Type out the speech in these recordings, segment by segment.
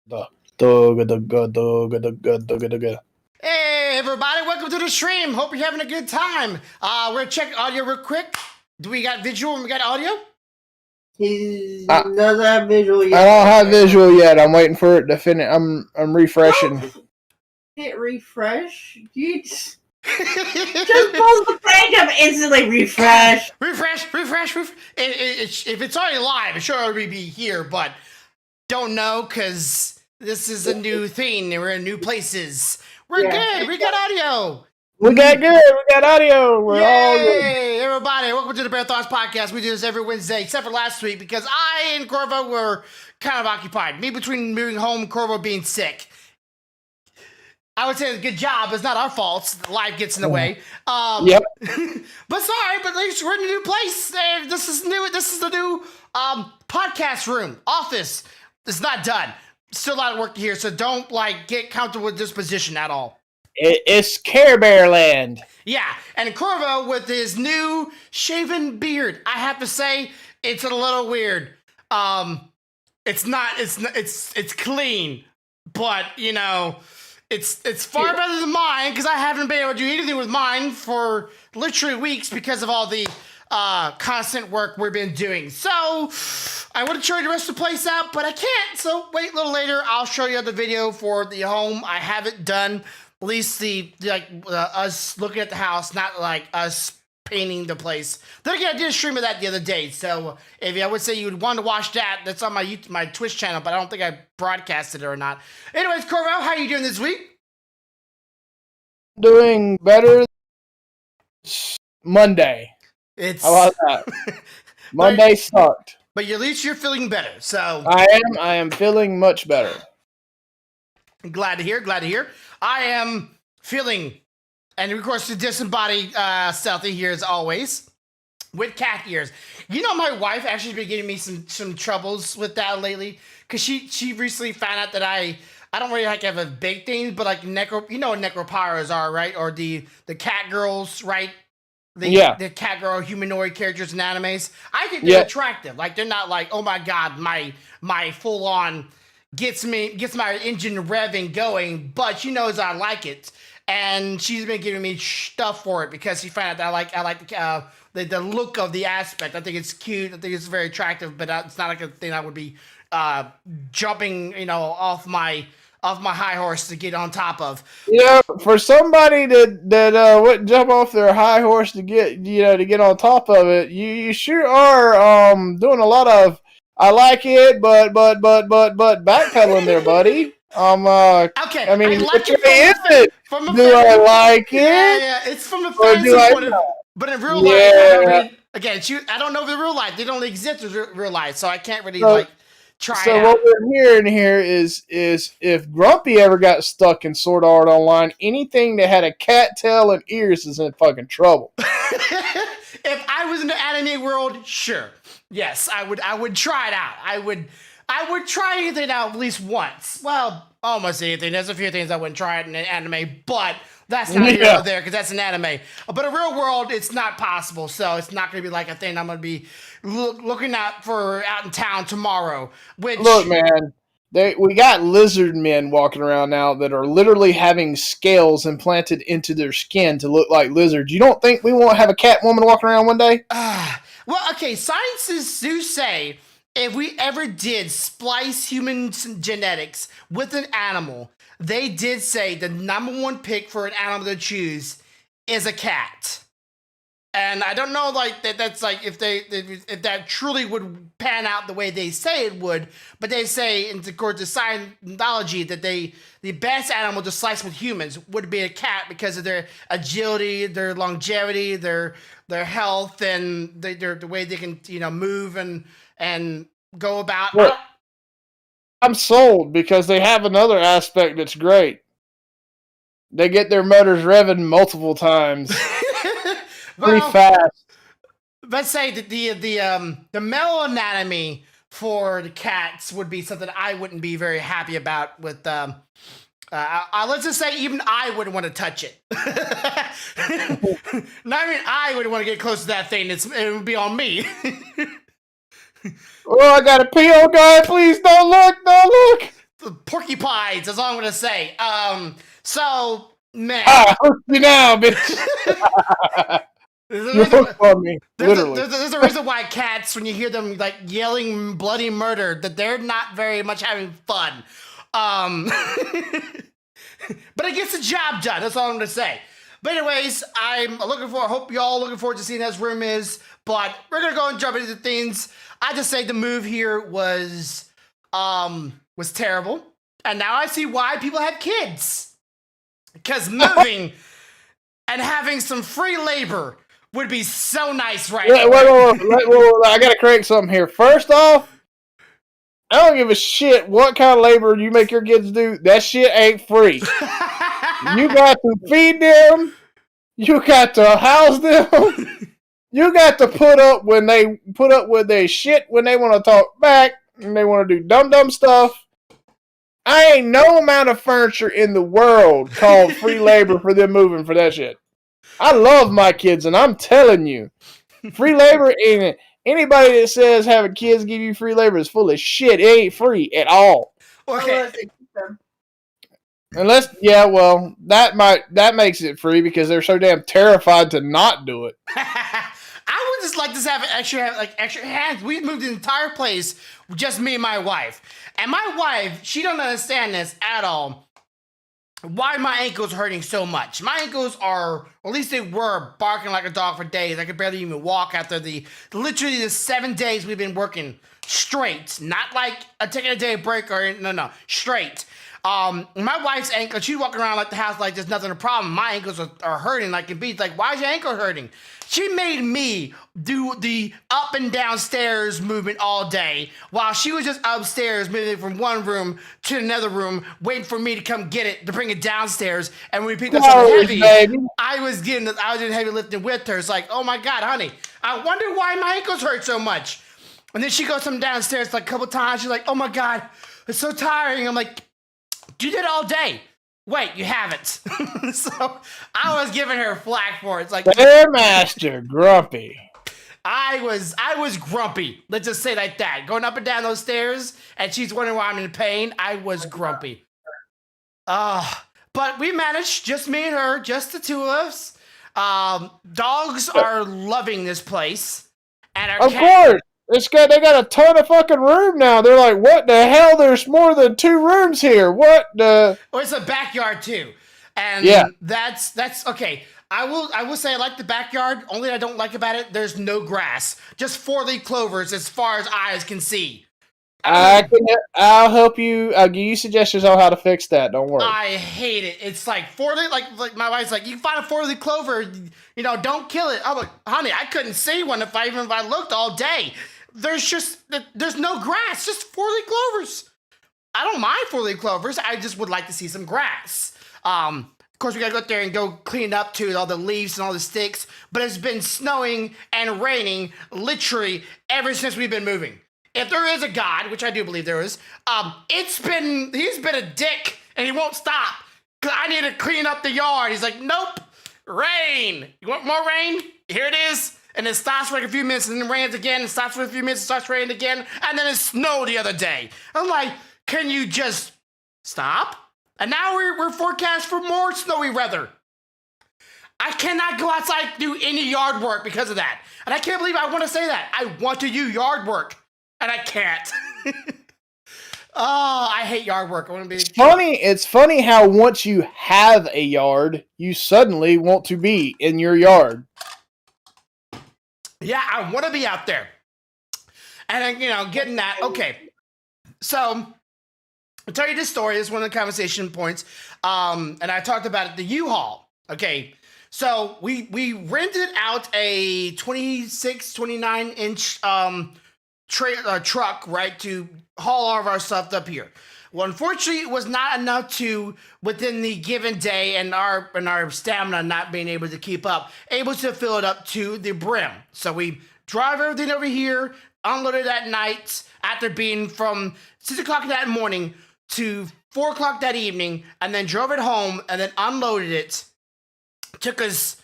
The the. Hey everybody, welcome to the stream. Hope you're having a good time. We're gonna check audio real quick. Do we got visual and we got audio? He doesn't have visual yet. I don't have visual yet. I'm waiting for it to finish. I'm refreshing. Hit refresh. You just pause the page and instantly refresh. Refresh. If it's already live, it should already be here, but don't know because this is a new thing and we're in new places. We're good. We got audio. We got good. We got audio. We're all good. Hey, everybody. Welcome to the BearThoughts podcast. We do this every Wednesday, except for last week because I and Corvo were kind of occupied. Me between moving home, Corvo being sick. I would say it's a good job. It's not our fault. Life gets in the way. Yep. But sorry, but at least we're in a new place. This is new. This is the new podcast room, office. It's not done. Still a lot of work here, so don't get comfortable with this position at all. It's Care Bear Land. Yeah, and Corvo with his new shaven beard. I have to say, it's a little weird. It's not. It's clean, but you know. It's far better than mine because I haven't been able to do anything with mine for literally weeks because of all the constant work we've been doing. So I want to show you the rest of the place out, but I can't. So wait a little later. I'll show you the video for the home. I have it done. At least us looking at the house, not like us painting the place. Then again, I did a stream of that the other day. So if I would say you would want to watch that, that's on my Twitch channel, but I don't think I broadcasted it or not. Anyways, Corvo, how are you doing this week? Doing better Monday. How about that? Monday sucked. But at least you're feeling better. So I am feeling much better. Glad to hear. I am feeling, and of course the disembodied Stealthy here as always, with cat ears. You know, my wife actually been giving me some troubles with that lately, because she recently found out that I don't really have a big thing, but you know what necropyros are, right? Or the cat girls, right? The cat girl humanoid characters in animes. I think they're attractive. They're not oh my god, my full on gets my engine revving going, but she knows I like it. And she's been giving me stuff for it because she found out that I like the look of the aspect. I think it's cute. I think it's very attractive, but it's not a thing I would be jumping, off my high horse to get on top of. Yeah, for somebody that wouldn't jump off their high horse to get on top of it, you sure are doing a lot of I like it, but backpedaling there, buddy. Okay. I mean, like which way is it? Do I like it? Yeah. It's from the fancy point of view. But in real life, I don't know if in real life they don't exist in real life, so I can't really try. So what we're hearing here is if Grumpy ever got stuck in Sword Art Online, anything that had a cat tail and ears is in fucking trouble. If I was in the anime world, sure. Yes, I would try it out. I would try anything out at least once. Well, almost anything. There's a few things I wouldn't try it in an anime, but that's not here or there because that's an anime. But in real world, it's not possible. So it's not going to be a thing I'm going to be looking out for out in town tomorrow. Look, man, we got lizard men walking around now that are literally having scales implanted into their skin to look like lizards. You don't think we won't have a cat woman walking around one day? Well, okay, scientists do say if we ever did splice human genetics with an animal, they did say the number one pick for an animal to choose is a cat. And I don't know that's if that truly would pan out the way they say it would, but they say in according to Scientology that the best animal to slice with humans would be a cat because of their agility, their longevity, their health, and the way they can move and go about. Look, I'm sold because they have another aspect that's great. They get their motors revving multiple times. Pretty fast. Let's say that the male anatomy for the cats would be something I wouldn't be very happy about with let's just say even I wouldn't want to touch it. Not even I wouldn't want to get close to that thing. It would be on me. Oh, I got a pee, oh God, please don't look. porcupines. That's all I'm gonna say. So man, Hook you now, bitch. You're hooked on me, literally. There's a reason why cats, when you hear them like yelling bloody murder, that they're not very much having fun. But it gets the job done. That's all I'm gonna say. But anyways, I hope y'all looking forward to seeing how this room is. But we're gonna go and jump into things. I just say the move here was terrible, and now I see why people have kids. Because moving and having some free labor would be so nice, right? Wait, I gotta correct something here. First off, I don't give a shit what kind of labor you make your kids do. That shit ain't free. You got to feed them. You got to house them. You got to put up with their shit when they want to talk back and they want to do dumb stuff. I ain't no amount of furniture in the world called free labor for them moving for that shit. I love my kids, and I'm telling you, free labor ain't it. Anybody that says having kids give you free labor is full of shit. It ain't free at all. Okay. That makes it free because they're so damn terrified to not do it. I would just like to have extra hands. We moved the entire place, just me and my wife. And my wife, she don't understand this at all. Why my ankles hurting so much? My ankles are, or at least they were, barking like a dog for days. I could barely even walk after literally the 7 days we've been working straight. Not like taking a day break or no, straight. My wife's ankle, she's walking around like the house like there's nothing a problem. My ankles are hurting like it be. Like, why is your ankle hurting? She made me do the up and down stairs movement all day while she was just upstairs moving from one room to another room, waiting for me to come get it, to bring it downstairs. And when we picked up something heavy, baby. I was doing heavy lifting with her. It's like, oh my God, honey, I wonder why my ankles hurt so much. And then she goes some downstairs like a couple times. She's like, oh my God, it's so tiring. I'm like, you did all day. Wait, you haven't. So I was giving her flack for it. It's like, Master grumpy. I was grumpy. Let's just say like that. Going up and down those stairs, and she's wondering why I'm in pain. I was grumpy. But we managed, just me and her, just the two of us. Dogs are loving this place, and our course. They got a ton of fucking room now. They're like, what the hell? There's more than 2 rooms here. What the? Well, it's a backyard too, and that's okay. I will say I like the backyard. Only I don't like about it, there's no grass, just 4-leaf clovers as far as eyes can see. I'll help you. I'll give you suggestions on how to fix that. Don't worry. I hate it. It's like 4-leaf. Like my wife's like, you can find a 4-leaf clover. Don't kill it. I'm like, honey, I couldn't see one if I looked all day. There's no grass, just 4-leaf clovers. I don't mind 4-leaf clovers. I just would like to see some grass. Of course, we gotta go up there and go clean up to all the leaves and all the sticks. But it's been snowing and raining literally ever since we've been moving. If there is a God, which I do believe there is, he's been a dick and he won't stop. Cause I need to clean up the yard. He's like, nope, rain. You want more rain? Here it is. And it stops for like a few minutes and then rains again, and stops for a few minutes and starts raining again, and then it snowed the other day. I'm like, can you just stop? And now we're forecast for more snowy weather. I cannot go outside and do any yard work because of that. And I can't believe I want to say that. I want to do yard work, and I can't. Oh, I hate yard work. I want to be. It's funny how once you have a yard, you suddenly want to be in your yard. Yeah, I want to be out there. And, getting that. Okay. So, I'll tell you this story. This is one of the conversation points. And I talked about it, the U-Haul. Okay. So, we rented out a 26, 29-inch truck, right, to haul all of our stuff up here. Well, unfortunately, it was not enough to, within the given day and our stamina not being able to keep up, able to fill it up to the brim. So we drive everything over here, unloaded that night after being from 6 o'clock that morning to 4 o'clock that evening, and then drove it home and then unloaded it. Took us,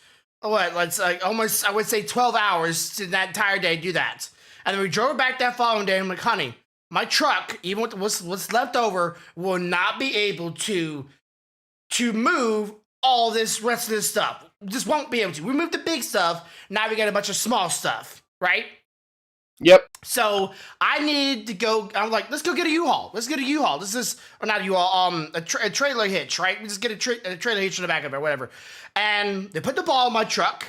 almost, I would say 12 hours to that entire day do that. And then we drove it back that following day. I'm like, honey, my truck, even with what's left over, will not be able to move all this rest of this stuff. Just won't be able to. We moved the big stuff. Now we got a bunch of small stuff, right? Yep. So I need to go. I'm like, let's go get a U-Haul. Let's get a U-Haul. This is, or not a U-Haul, a trailer hitch, right? We just get a trailer hitch in the back of it, whatever. And they put the ball in my truck,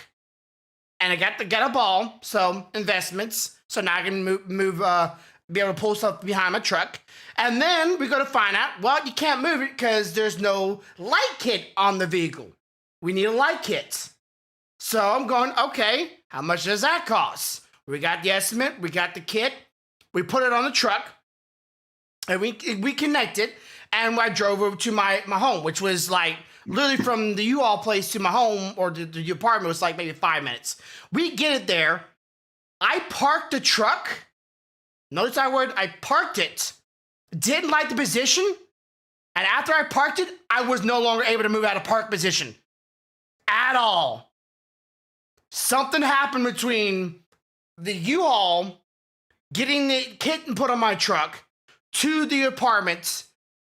and I got a ball. So investments. So now I can be able to pull stuff behind my truck. And then we go to find out, well, you can't move it because there's no light kit on the vehicle. We need a light kit. So I'm going, okay, how much does that cost? We got the estimate, we got the kit, we put it on the truck, and we connected, and I drove over to my home, which was like literally from the U-Haul place to my home or the apartment was like maybe 5 minutes. We get it there. I parked the truck. Notice that word, I parked it. Didn't like the position, and after I parked it, I was no longer able to move out of park position at all. Something happened between the U-Haul getting the kit and put on my truck to the apartment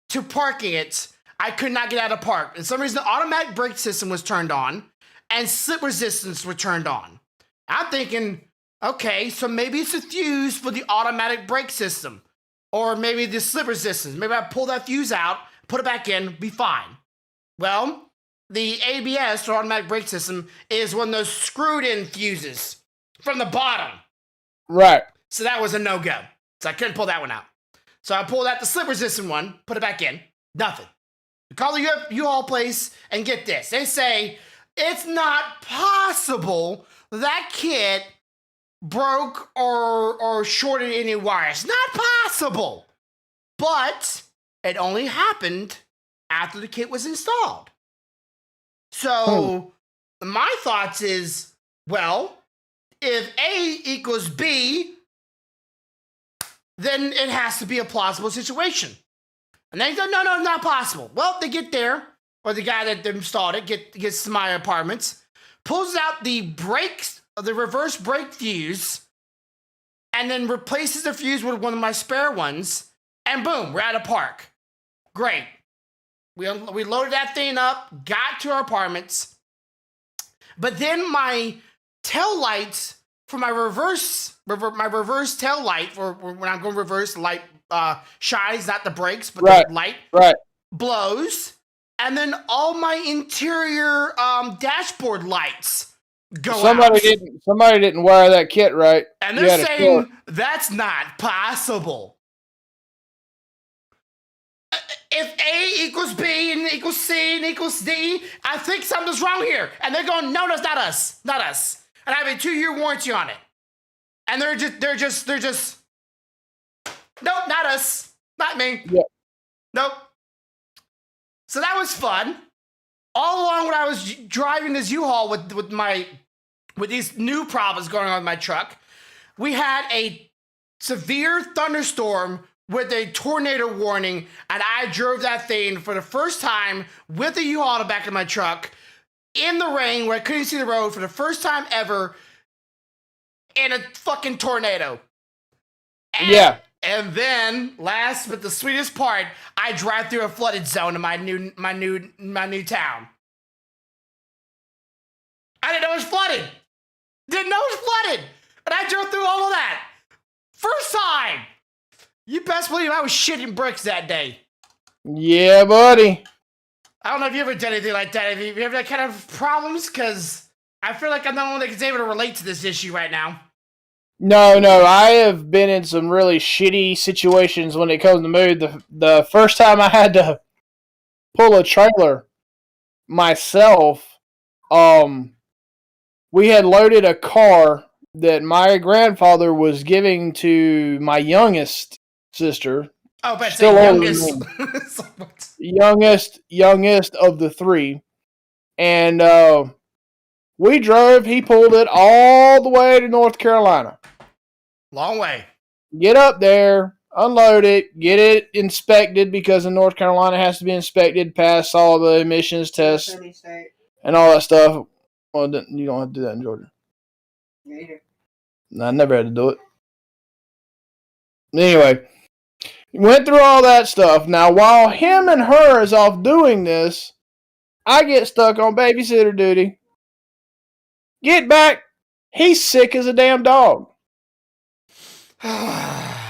to parking it. I could not get out of park. For some reason, the automatic brake system was turned on and slip resistance were turned on. I'm thinking, okay, so maybe it's a fuse for the automatic brake system, or maybe the slip resistance. Maybe I pull that fuse out, put it back in, be fine. Well, the ABS, or automatic brake system, is one of those screwed in fuses from the bottom. Right. So that was a no-go. So I couldn't pull that one out. So I pulled out the slip-resistant one, put it back in. Nothing. I call the U-Haul place and get this. They say, it's not possible that kit broke or shorted any wires. Not possible. But it only happened after the kit was installed. So my thoughts is, well, if A equals B, then it has to be a plausible situation. And they go, no, not possible. Well, they get there, or the guy that installed it gets to my apartments, pulls out the brakes, the reverse brake fuse, and then replaces the fuse with one of my spare ones, and boom, we're at a park. Great. We loaded that thing up, got to our apartments, but then my tail lights for my reverse tail light, for when I'm going reverse, the light shines, not the brakes, but the light blows, and then all my interior dashboard lights go out. Somebody didn't wire that kit right. And they're saying that's not possible. If A equals B and equals C and equals D, I think something's wrong here. And they're going, no, that's not us. Not us. And I have a 2-year warranty on it. And they're just, nope, not us. Not me. Yeah. Nope. So that was fun. All along when I was driving this U-Haul with these new problems going on with my truck, we had a severe thunderstorm with a tornado warning, and I drove that thing for the first time with a U-Haul in the back of my truck in the rain where I couldn't see the road for the first time ever in a fucking tornado. And then, last but the sweetest part, I drive through a flooded zone in my new town. I didn't know it was flooded. Didn't know it was flooded. And I drove through all of that. First time. You best believe I was shitting bricks that day. Yeah, buddy. I don't know if you ever done anything like that. Have you ever had that kind of problems? Because I feel like I'm the only one that's able to relate to this issue right now. No. I have been in some really shitty situations when it comes to mood. The first time I had to pull a trailer myself, we had loaded a car that my grandfather was giving to my youngest sister. Oh, but still youngest. youngest of the three. And we drove, he pulled it all the way to North Carolina. Long way. Get up there, unload it, get it inspected, because in North Carolina it has to be inspected, pass all the emissions tests and all that stuff. Well, you don't have to do that in Georgia. Later. No, I never had to do it. Anyway, Went through all that stuff. Now, while him and her is off doing this, I get stuck on babysitter duty. Get back. He's sick as a damn dog.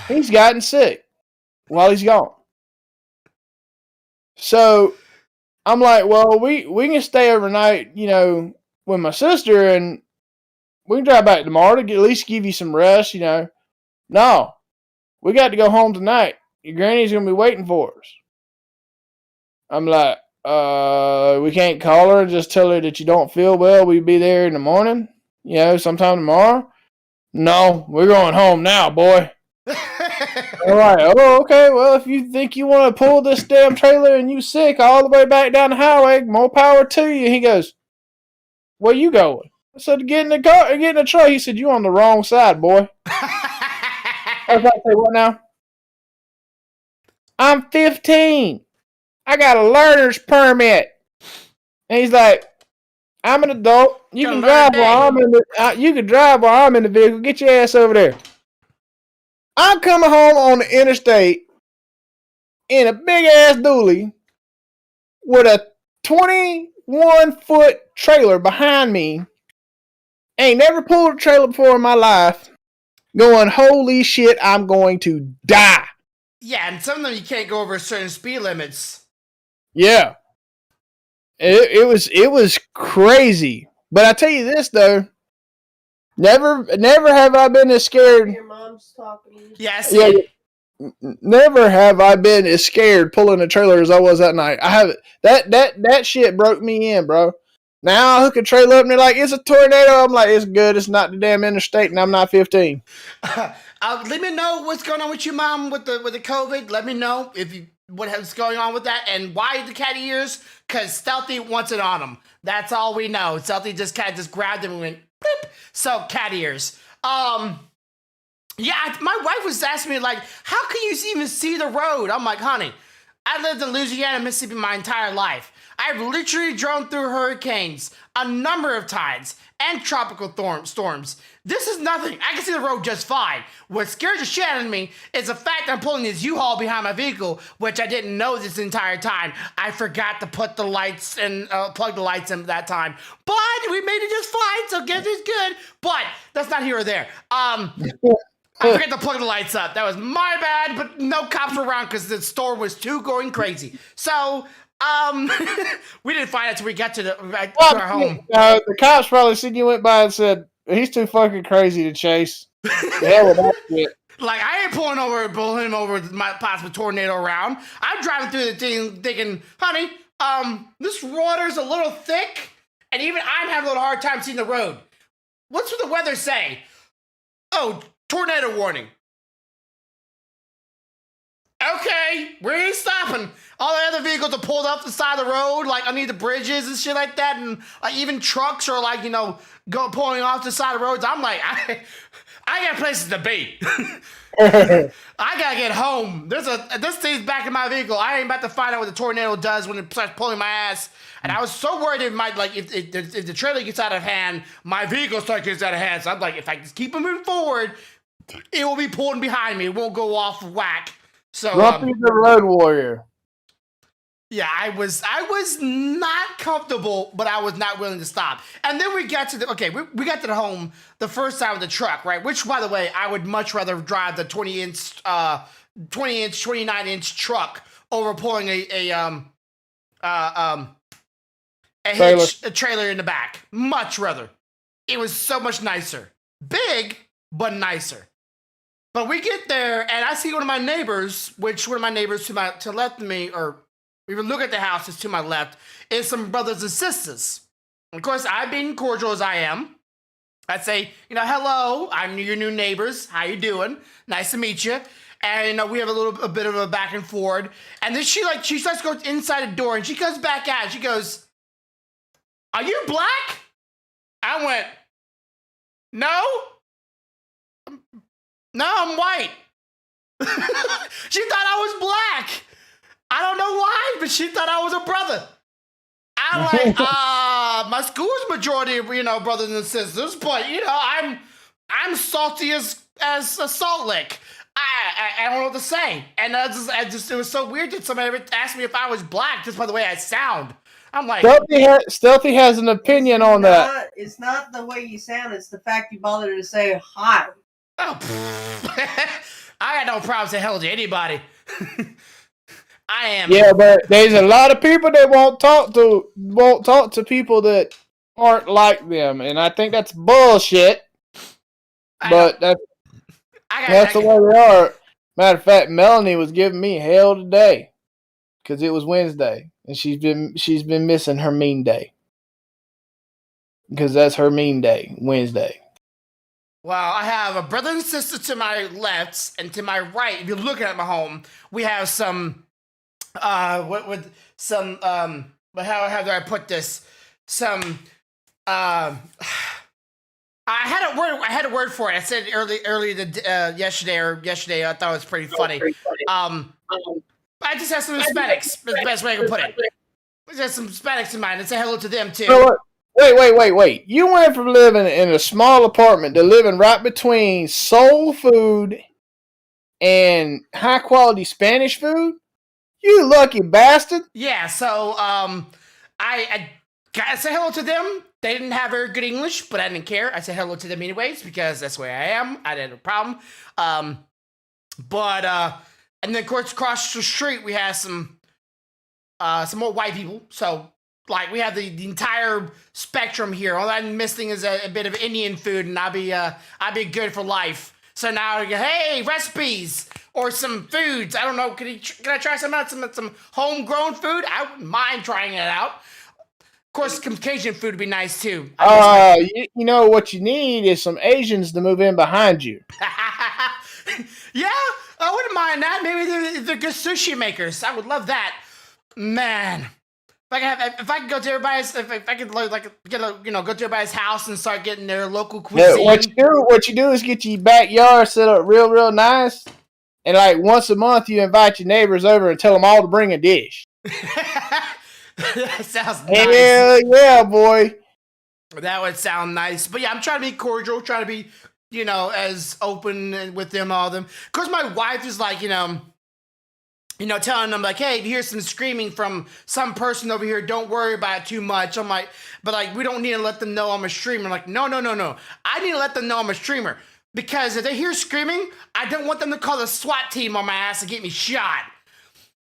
He's gotten sick while he's gone. So I'm like, well, we can stay overnight, with my sister, and we can drive back tomorrow to at least give you some rest, No, we got to go home tonight. Your granny's going to be waiting for us. I'm like, we can't call her and just tell her that you don't feel well. We'll be there in the morning, sometime tomorrow. No, we're going home now, boy. All right. Oh, okay. Well, if you think you want to pull this damn trailer and you sick all the way back down the highway, more power to you. He goes, where you going? I said, get in the car, get in the truck. He said, you on the wrong side, boy. I was about to say, what now? I'm 15. I got a learner's permit. And he's like, I'm an adult. You can drive while I'm in the vehicle. Get your ass over there. I'm coming home on the interstate in a big ass dually with a 21-foot trailer behind me. Ain't never pulled a trailer before in my life. Going, holy shit, I'm going to die. Yeah, and some of them you can't go over certain speed limits. Yeah. It was crazy. But I tell you this though, never have I been as scared. Your mom's talking. Yes. Yeah. Never have I been as scared pulling a trailer as I was that night. I haven't. That shit broke me in, bro. Now I hook a trailer up and they're like, it's a tornado. I'm like, it's good. It's not the damn interstate, and I'm not 15. Let me know what's going on with you, Mom, with the COVID. Let me know what's going on with that and why the cat ears. Because Stealthy wants it on him. That's all we know. Stealthy just grabbed him and went boop. So cat ears. Yeah, my wife was asking me like, how can you even see the road? I'm like, honey, I lived in Louisiana, Mississippi my entire life. I've literally drove through hurricanes a number of times and tropical storms. This is nothing. I can see the road just fine. What scares the shit out of me is the fact that I'm pulling this U-Haul behind my vehicle, which I didn't know this entire time. I forgot to put the lights and plug the lights in that time. But we made it just fine, so guess it's good. But that's not here or there. I forgot to plug the lights up. That was my bad, but no cops were around because the storm was too going crazy. So, we didn't find it until we got to our home. The cops probably seen you went by and said, he's too fucking crazy to chase. The hell with that shit. Like, I ain't pulling him over with my possible tornado around. I'm driving through the thing thinking, honey, this water's a little thick, and even I'm having a little hard time seeing the road. What's the weather say? Oh, tornado warning. Okay, we ain't stopping. All the other vehicles are pulled up the side of the road, like underneath the bridges and shit like that, and like even trucks are like, pulling off the side of the roads. I'm like, I got places to be. I gotta get home. This thing's back in my vehicle. I ain't about to find out what the tornado does when it starts pulling my ass. And I was so worried it might, like, if the trailer gets out of hand, my vehicle starts getting out of hand. So I'm like, if I just keep moving forward, it will be pulling behind me. It won't go off whack. So Grumpy the Road Warrior. Yeah, I was not comfortable, but I was not willing to stop. And then we got to we got to the home the first time with the truck, right? Which, by the way, I would much rather drive the 29-inch truck over pulling a trailer in the back. Much rather. It was so much nicer. Big, but nicer. But we get there, and I see one of my neighbors to left of me, or even look at the house is to my left, is some brothers and sisters. Of course, I being cordial as I am, I'd say, hello, I'm your new neighbors. How you doing? Nice to meet you. And we have a bit of a back and forth. And then she starts to go inside the door, and she comes back out, and she goes, "Are you black?" I went, "No. No, I'm white." She thought I was black. I don't know why, but she thought I was a brother. I'm like, my school's majority of, brothers and sisters, but, I'm salty as a salt lick. I don't know what to say. And it was so weird that somebody asked me if I was black just by the way I sound. I'm like, Stealthy has an opinion on that. It's not the way you sound. It's the fact you bother to say hi. oh, I got no problem saying hello to anybody. I am. Yeah, but there's a lot of people that won't talk to people that aren't like them, and I think that's bullshit. But that's the way they are. Matter of fact, Melanie was giving me hell today because it was Wednesday, and she's been missing her mean day because that's her mean day, Wednesday. Well, I have a brother and sister to my left, and to my right, if you're looking at my home, we have some how do I put this? Some I had a word for it. I said yesterday. I thought it was pretty funny. I just have some Hispanics. That's the best way I can put it. I just have some Hispanics in mind, and say hello to them too. So, wait. You went from living in a small apartment to living right between soul food and high quality Spanish food? You lucky bastard. Yeah, so I gotta say hello to them. They didn't have very good English, but I didn't care. I said hello to them anyways because that's the way I am. I didn't have a problem. And then of course across the street we have some more white people. So like we have the entire spectrum here. All I'm missing is a bit of Indian food, and I'll be good for life. So now I go, hey, recipes or some foods. I don't know. Can I try some homegrown food? I wouldn't mind trying it out. Of course, some Cajun food would be nice too. You know what you need is some Asians to move in behind you. Yeah, I wouldn't mind that. Maybe they're good sushi makers. I would love that, man. If I could go to everybody's, if I could go to everybody's house and start getting their local cuisine. Yeah, what you do is get your backyard set up real nice, and like once a month you invite your neighbors over and tell them all to bring a dish. That sounds nice. Hell yeah, boy. That would sound nice. But yeah, I'm trying to be cordial, trying to be, as open with them, all of them. Of course, my wife is like, telling them like, hey, if you hear some screaming from some person over here, don't worry about it too much. I'm like, but like, we don't need to let them know I'm a streamer. I'm like, no. I need to let them know I'm a streamer. Because if they hear screaming, I don't want them to call the SWAT team on my ass to get me shot.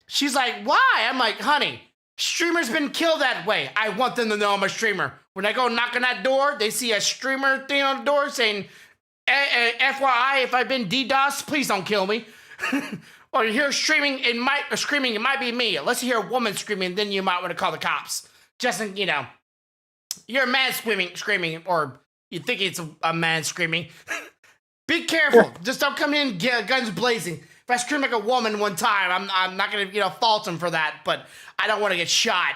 She's like, why? I'm like, honey, streamers been killed that way. I want them to know I'm a streamer. When I go knock on that door, they see a streamer thing on the door saying, FYI, if I've been DDoS, please don't kill me. Or you hear screaming, it might be me. Unless you hear a woman screaming, then you might want to call the cops. Just, you're a man screaming, or you think it's a man screaming. Be careful. Just don't come in guns blazing. If I scream like a woman one time, I'm not gonna fault him for that, but I don't want to get shot.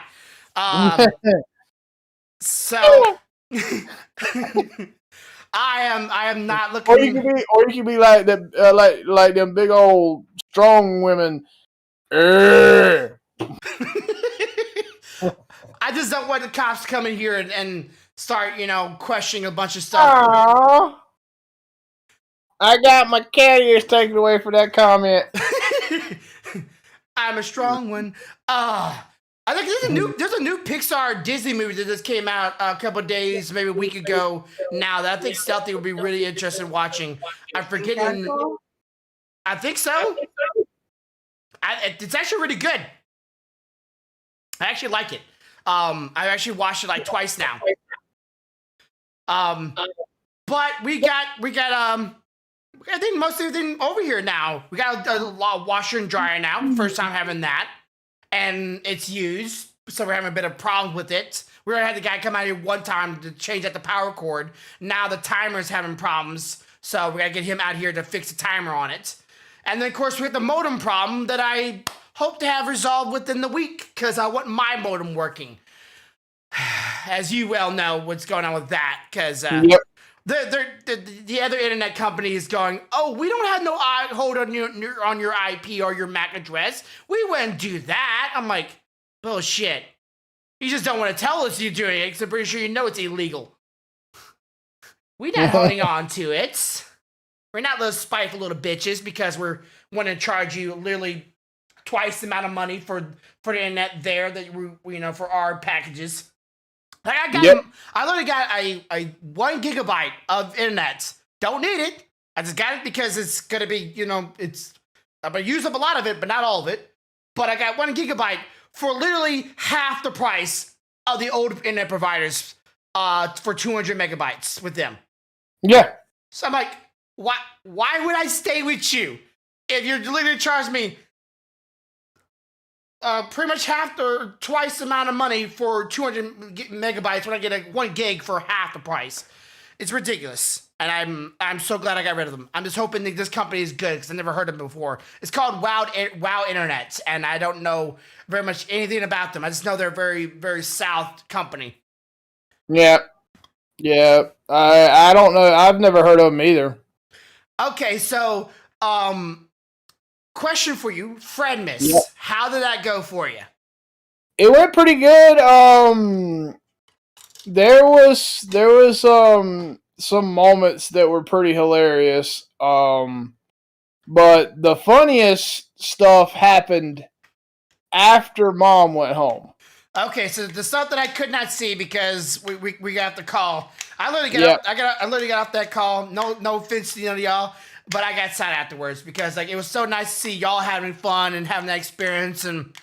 So I am not looking. Or you can be like the like them big old strong women. I just don't want the cops to come in here and start questioning a bunch of stuff. Aww. I got my cat ears taken away for that comment. I'm a strong one. I think there's a new Pixar Disney movie that just came out a couple of days, maybe a week ago now, that I think Stealthy would be really interested in watching. I'm forgetting. I think so. It's actually really good. I actually like it. I've actually watched it like twice now. But we got I think most of everything over here now. We got a washer and dryer now. First time having that. And it's used. So we're having a bit of problems with it. We already had the guy come out here one time to change out the power cord. Now the timer's having problems. So we gotta get him out here to fix the timer on it. And then of course we have the modem problem that I hope to have resolved within the week. Because I want my modem working. As you well know what's going on with that. Because Yep. the other internet company is going, oh, we don't have no hold on your IP or your MAC address. We wouldn't do that. I'm like, bullshit. You just don't want to tell us you're doing it because I'm pretty sure you know it's illegal. We're not holding on to it. We're not little spiteful little bitches because we're want to charge you literally twice the amount of money for the internet there that we for our packages. Like I literally got a 1 gigabyte of internet. Don't need it. I just got it because it's gonna be I'm gonna use up a lot of it, but not all of it. But I got 1 gigabyte for literally half the price of the old internet providers for 200 megabytes with them. Yeah. So I'm like, why would I stay with you if you're literally charging me pretty much half or twice the amount of money for 200 megabytes when I get a 1 gig for half the price? It's ridiculous. And I'm so glad I got rid of them. I'm just hoping that this company is good because I never heard of them before. It's called Wow Internet, and I don't know very much anything about them. I just know they're a very, very South company. Yeah. Yeah. I don't know. I've never heard of them either. Okay, so question for you, Friendmas. Yep. How did that go for you? It went pretty good. There was some moments that were pretty hilarious. But the funniest stuff happened after Mom went home. Okay, so the stuff that I could not see because we got the call. I literally got I literally got off that call. No offense to y'all, but I got sad afterwards because like it was so nice to see y'all having fun and having that experience and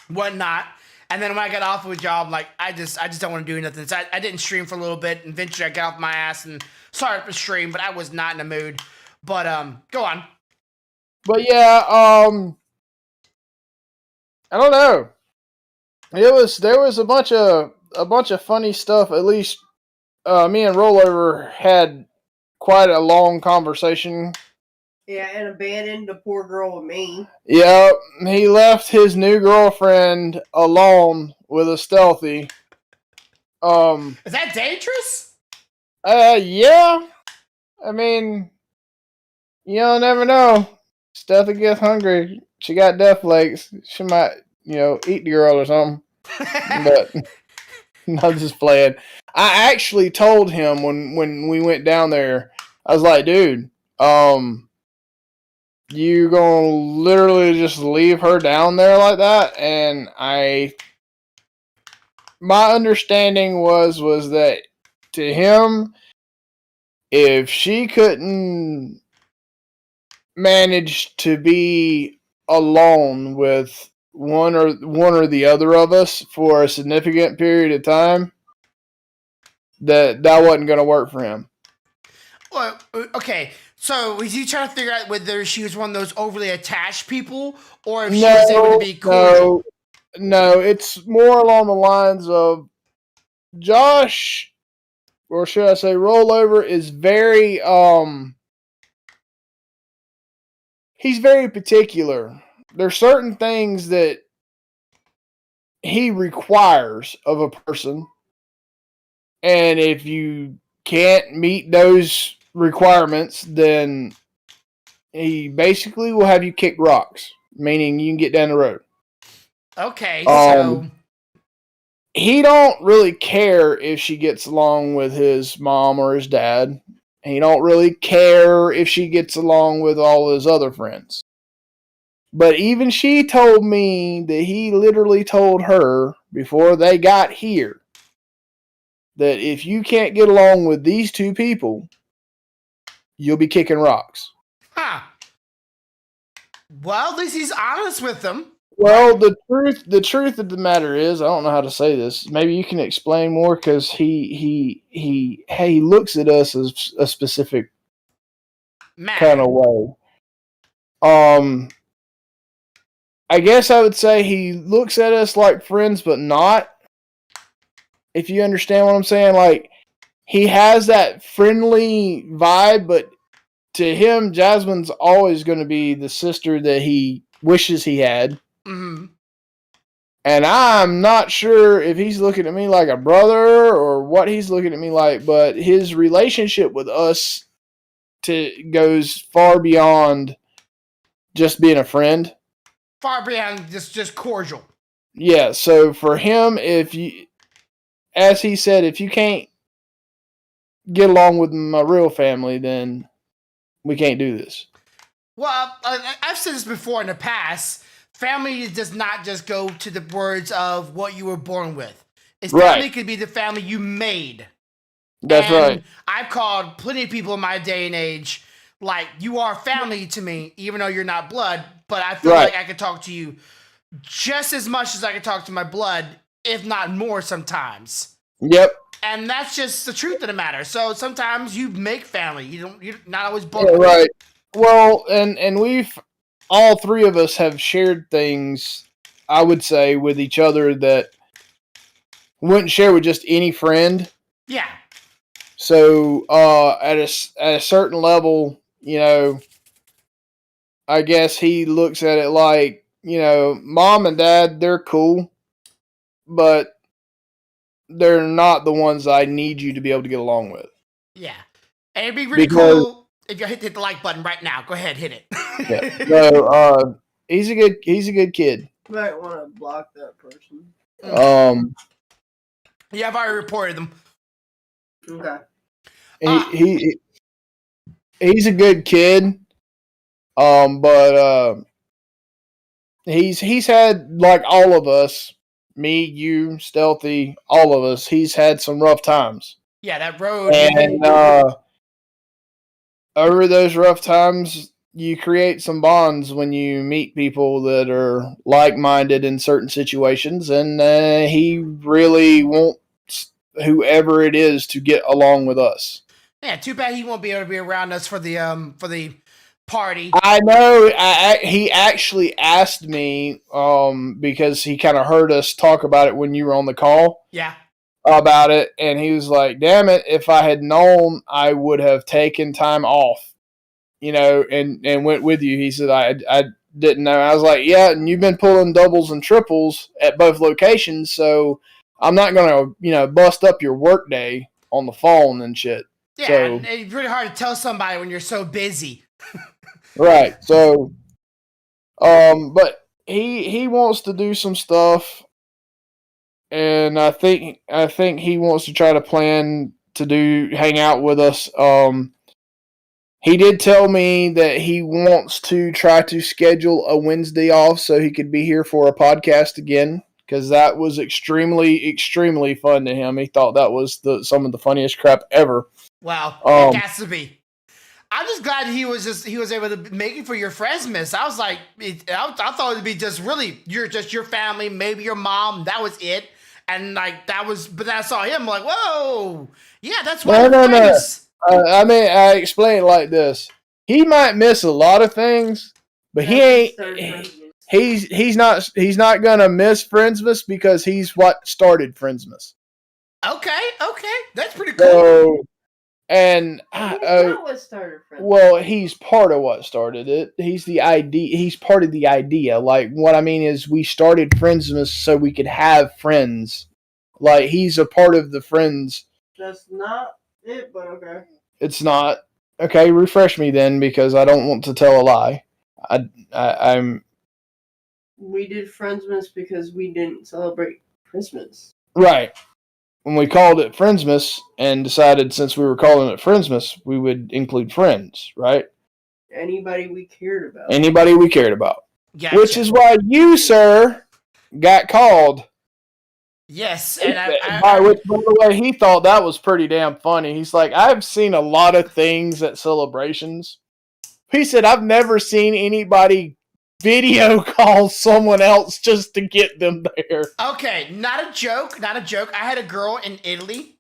whatnot. And then when I got off with y'all, I'm like, I just don't want to do nothing. So I didn't stream for a little bit. And eventually I got off my ass and started to stream, but I was not in the mood. But go on. But yeah, I don't know. There was a bunch of funny stuff. At least me and Rollover had quite a long conversation. Yeah, and abandoned the poor girl with me. Yep, he left his new girlfriend alone with a stealthy. Is that dangerous? Yeah. I mean, you never know. Stealthy gets hungry. She got death legs. She might, eat the girl or something. But I'm just playing. I actually told him when we went down there, I was like, dude, you gonna literally just leave her down there like that? And my understanding was that to him, if she couldn't manage to be alone with one or the other of us for a significant period of time, that wasn't going to work for him. Well, okay. So was he trying to figure out whether she was one of those overly attached people or if she was able to be cordial? No, it's more along the lines of Josh, or should I say Rollover, is very he's very particular. There's certain things that he requires of a person, and if you can't meet those requirements, then he basically will have you kick rocks, meaning you can get down the road. Okay, so he don't really care if she gets along with his mom or his dad. He don't really care if she gets along with all his other friends. But even she told me that he literally told her before they got here that if you can't get along with these two people, you'll be kicking rocks. Huh. Well, at least he's honest with them. Well, the truth of the matter is, I don't know how to say this. Maybe you can explain more because he looks at us as a specific kind of way. I guess I would say he looks at us like friends, but not. If you understand what I'm saying, like he has that friendly vibe, but to him, Jasmine's always going to be the sister that he wishes he had. Mm-hmm. And I'm not sure if he's looking at me like a brother or what he's looking at me like, but his relationship with us goes far beyond just being a friend. Far beyond just cordial. Yeah, so for him, as he said, if you can't get along with my real family, then we can't do this. Well, I've said this before in the past. Family does not just go to the words of what you were born with. It's family could be the family you made. That's right. I've called plenty of people in my day and age, like, you are family to me, even though you're not blood, but I feel like I could talk to you just as much as I could talk to my blood, if not more sometimes. Yep. And that's just the truth of the matter. So sometimes you make family. You're not always born. Right. Well, and we've all three of us have shared things, I would say, with each other that wouldn't share with just any friend. Yeah. So at a certain level, I guess he looks at it like, mom and dad, they're cool, but they're not the ones I need you to be able to get along with. Yeah. And it'd be really cool if you hit the like button right now. Go ahead, hit it. Yeah. So he's a good kid. You might want to block that person. Yeah, I've already reported them. Okay. He's a good kid. But he's had, like all of us, me, you, Stealthy, all of us, he's had some rough times. Yeah, that road. And over those rough times, you create some bonds when you meet people that are like-minded in certain situations, and he really wants whoever it is to get along with us. Yeah, too bad he won't be able to be around us for the party. I know. He actually asked me because he kind of heard us talk about it when you were on the call. Yeah. About it, and he was like, "Damn it! If I had known, I would have taken time off, and went with you." He said, "I didn't know." I was like, "Yeah, and you've been pulling doubles and triples at both locations, so I'm not gonna, bust up your work day on the phone and shit." Yeah, so, and it's really hard to tell somebody when you're so busy. Right. So, but he wants to do some stuff, and I think he wants to try to plan to hang out with us. He did tell me that he wants to try to schedule a Wednesday off so he could be here for a podcast again, because that was extremely, extremely fun to him. He thought that was some of the funniest crap ever. Wow, it has to be. I'm just glad he was able to make it for your Friendsmas. I was like, I thought it'd be just really your family, maybe your mom. That was it, and like that was. But then I saw him, I'm like, whoa, yeah, that's why. No. I mean, I explain it like this: he might miss a lot of things, but he ain't. He's not gonna miss Friendsmas because he's what started Friendsmas. Okay, that's pretty cool. So, and what started Friendsmas? Well, he's part of what started it. He's the idea. He's part of the idea. Like, what I mean is, we started Friendsmas so we could have friends. Like, he's a part of the friends. That's not it, but okay. It's not. Okay, refresh me then, because I don't want to tell a lie. I'm. We did Friendsmas because we didn't celebrate Christmas. Right. When we called it Friendsmas and decided since we were calling it Friendsmas, we would include friends, right? Anybody we cared about. Gotcha. Which is why you, sir, got called. Yes, and by the way, he thought that was pretty damn funny. He's like, I've seen a lot of things at celebrations. He said, I've never seen anybody video call someone else just to get them there. Okay, not a joke. I had a girl in Italy.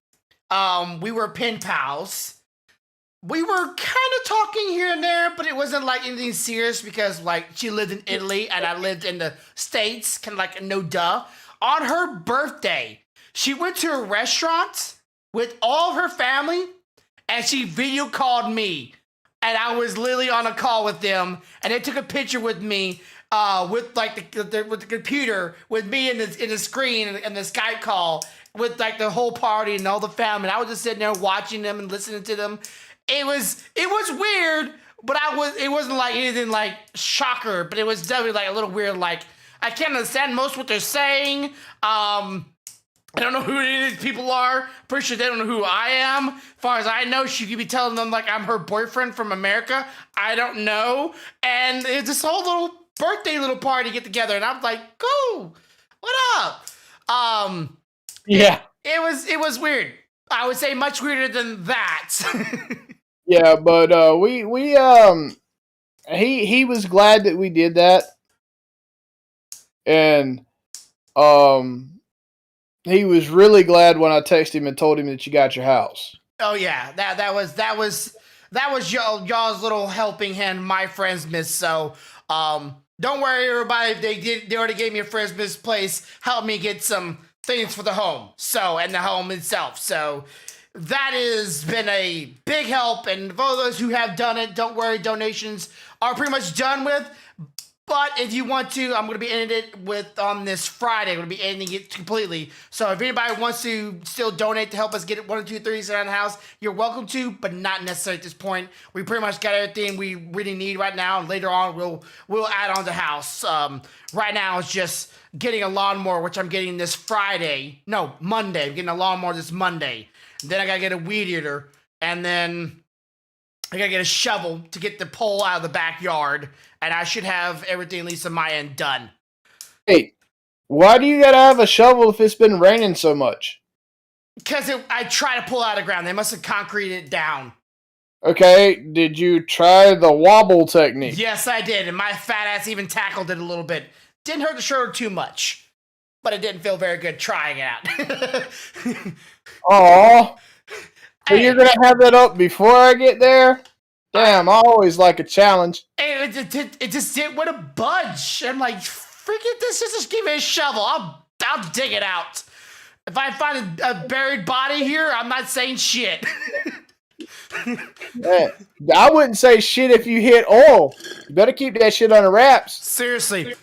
We were pen pals. We were kind of talking here and there, but it wasn't like anything serious because like she lived in Italy and I lived in the States, kind of like no duh. On her birthday, she went to a restaurant with all of her family and she video called me. And I was literally on a call with them, and they took a picture with me, with like with the computer, with me in the screen and the Skype call, with like the whole party and all the family. And I was just sitting there watching them and listening to them. It was weird, but it wasn't like anything like shocker, but it was definitely like a little weird. Like I can't understand most of what they're saying. I don't know who any of these people are. Pretty sure they don't know who I am. As far as I know, she could be telling them like I'm her boyfriend from America. I don't know. And it's this whole little birthday little party get together, and I'm like, cool, what up? Yeah. It was weird. I would say much weirder than that. Yeah, but he was glad that we did that. And he was really glad when I texted him and told him that you got your house. Oh yeah, that was y'all's little helping hand. My friends miss. So don't worry, everybody. They already gave me a friends miss place. Help me get some things for the home. So and the home itself. So that has been a big help. And for those who have done it, don't worry. Donations are pretty much done with. But if you want to, I'm going to be ending it with on this Friday. I'm going to be ending it completely. So if anybody wants to still donate to help us get it 1, 2, 3 around the house, you're welcome to, but not necessarily at this point. We pretty much got everything we really need right now. And later on, we'll add on the house. Right now, it's just getting a lawnmower, which I'm getting this Friday. No, Monday. I'm getting a lawnmower this Monday. Then I got to get a weed eater. And then I gotta get a shovel to get the pole out of the backyard, and I should have everything, at least on my end, done. Hey, why do you gotta have a shovel if it's been raining so much? Because I try to pull out of the ground. They must have concreted it down. Okay, did you try the wobble technique? Yes, I did, and my fat ass even tackled it a little bit. Didn't hurt the shoulder too much, but it didn't feel very good trying it out. Aw. So you're gonna have that up before I get there? Damn, I always like a challenge. It just didn't want to budge. I'm like, freaking this, just give me a shovel. I'll dig it out. If I find a buried body here, I'm not saying shit. Man, I wouldn't say shit if you hit oil. You better keep that shit under wraps. Seriously.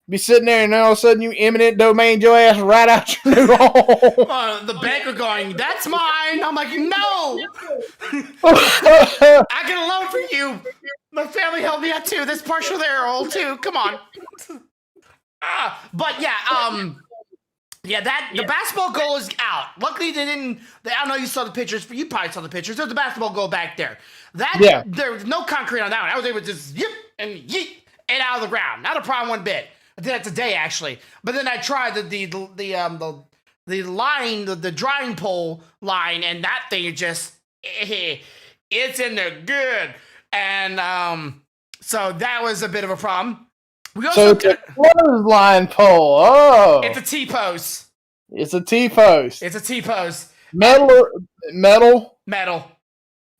Be sitting there and all of a sudden you eminent domain your ass right out your new home. The banker going, that's mine. I'm like, no. I get a loan for you. My family helped me out too. That's partial their old too. Come on. But yeah, the basketball goal is out. Luckily, they didn't. I don't know if you saw the pictures, but you probably saw the pictures. There's the basketball goal back there. There was no concrete on that one. I was able to just yip and yeet it out of the ground. Not a problem one bit. I did that today actually, but then I tried the line, the drying pole line, and that thing is just it's in there good, and so that was a bit of a problem. We also it's a clothesline pole. Oh, it's a T-post. It's a T-post. It's a T-post. Metal.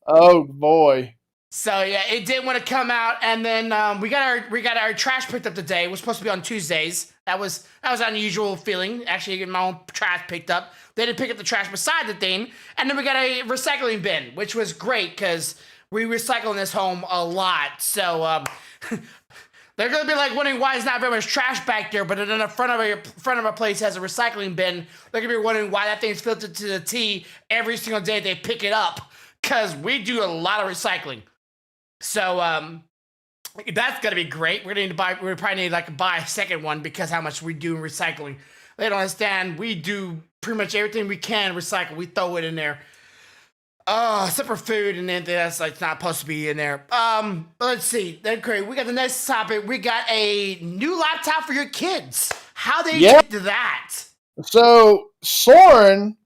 Oh boy. So yeah, it didn't want to come out, and then we got our trash picked up today. It was supposed to be on Tuesdays. That was an unusual feeling. Actually, getting my own trash picked up. They didn't pick up the trash beside the thing, and then we got a recycling bin, which was great because we recycle in this home a lot. So they're gonna be like wondering why there's not very much trash back there, but then the front of our place has a recycling bin. They're gonna be wondering why that thing's filtered to the T every single day they pick it up, because we do a lot of recycling. So that's gonna be great. We probably need to buy a second one because how much we do in recycling. They don't understand. We do pretty much everything we can recycle. We throw it in there. Except for food and then that's like not supposed to be in there. Let's see. That's great. We got the next topic. We got a new laptop for your kids. How they get to that? So Soren,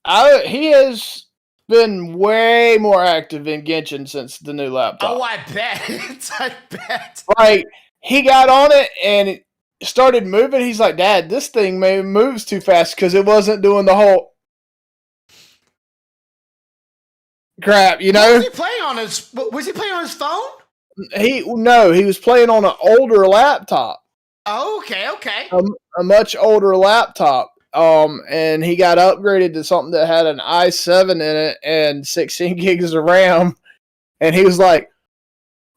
he has been way more active in Genshin since the new laptop. Oh, I bet. I bet. Like, he got on it and it started moving. He's like, Dad, this thing moves too fast because it wasn't doing the whole crap, you know? What was he playing on his phone? He was playing on an older laptop. Oh, okay. A much older laptop. And he got upgraded to something that had an i7 in it and 16 gigs of RAM. And he was like,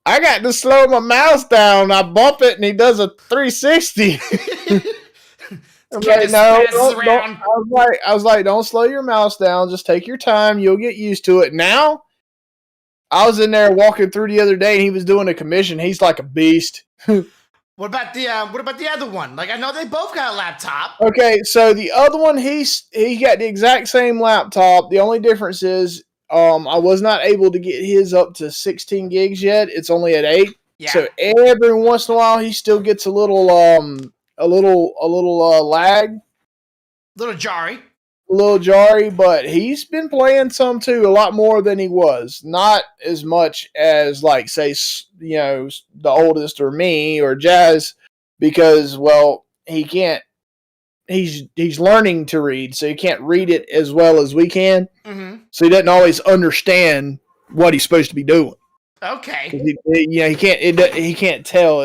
I got to slow my mouse down. I bump it and he does a 360. I'm like, no, don't. I was like, don't slow your mouse down. Just take your time. You'll get used to it. Now, I was in there walking through the other day and he was doing a commission. He's like a beast. What about the other one? Like I know they both got a laptop. Okay, so the other one, he got the exact same laptop. The only difference is, I was not able to get his up to 16 gigs yet. It's only at 8. Yeah. So every once in a while, he still gets a little lag, Little jarry. a little jarry. But he's been playing some too, a lot more than he was. Not as much as like say, the oldest or me or Jazz, because well, he can't. He's learning to read, so he can't read it as well as we can. Mm-hmm. So he doesn't always understand what he's supposed to be doing. Okay. He can't. He can't tell.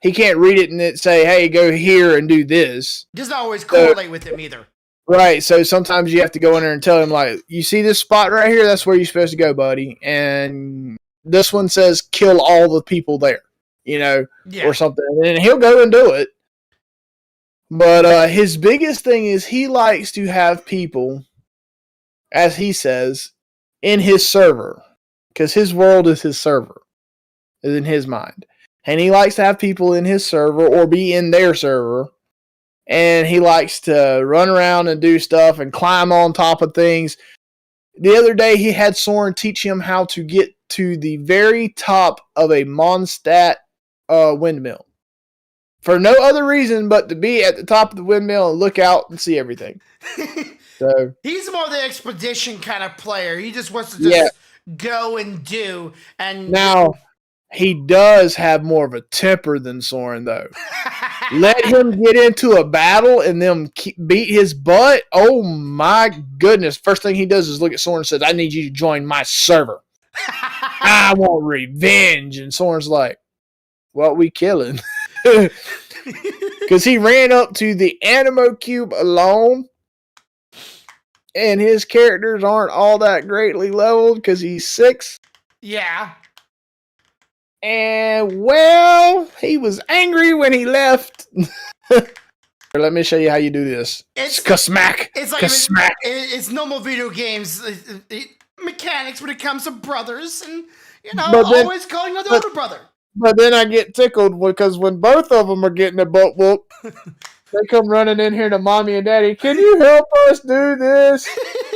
He can't read it and it say, "Hey, go here and do this." Doesn't always correlate with him either. Right. So sometimes you have to go in there and tell him, like, "You see this spot right here? That's where you're supposed to go, buddy." And this one says, "Kill all the people there," or something, and he'll go and do it. But his biggest thing is he likes to have people, as he says, in his server. Because his world is his server, is in his mind. And he likes to have people in his server or be in their server. And he likes to run around and do stuff and climb on top of things. The other day he had Soren teach him how to get to the very top of a Mondstadt windmill. For no other reason but to be at the top of the windmill and look out and see everything. So he's more the expedition kind of player. He just wants to just go and do. And now he does have more of a temper than Soren, though. Let him get into a battle and them beat his butt. Oh my goodness! First thing he does is look at Soren and says, "I need you to join my server. I want revenge." And Soren's like, "What we killing?" Because he ran up to the Animo Cube alone, and his characters aren't all that greatly leveled because he's 6. Yeah. And, well, he was angry when he left. Let me show you how you do this. It's Kasmack. It's like it's normal video games mechanics when it comes to brothers, and always calling out the older brother. But then I get tickled because when both of them are getting their butt whooped, they come running in here to mommy and daddy. Can you help us do this?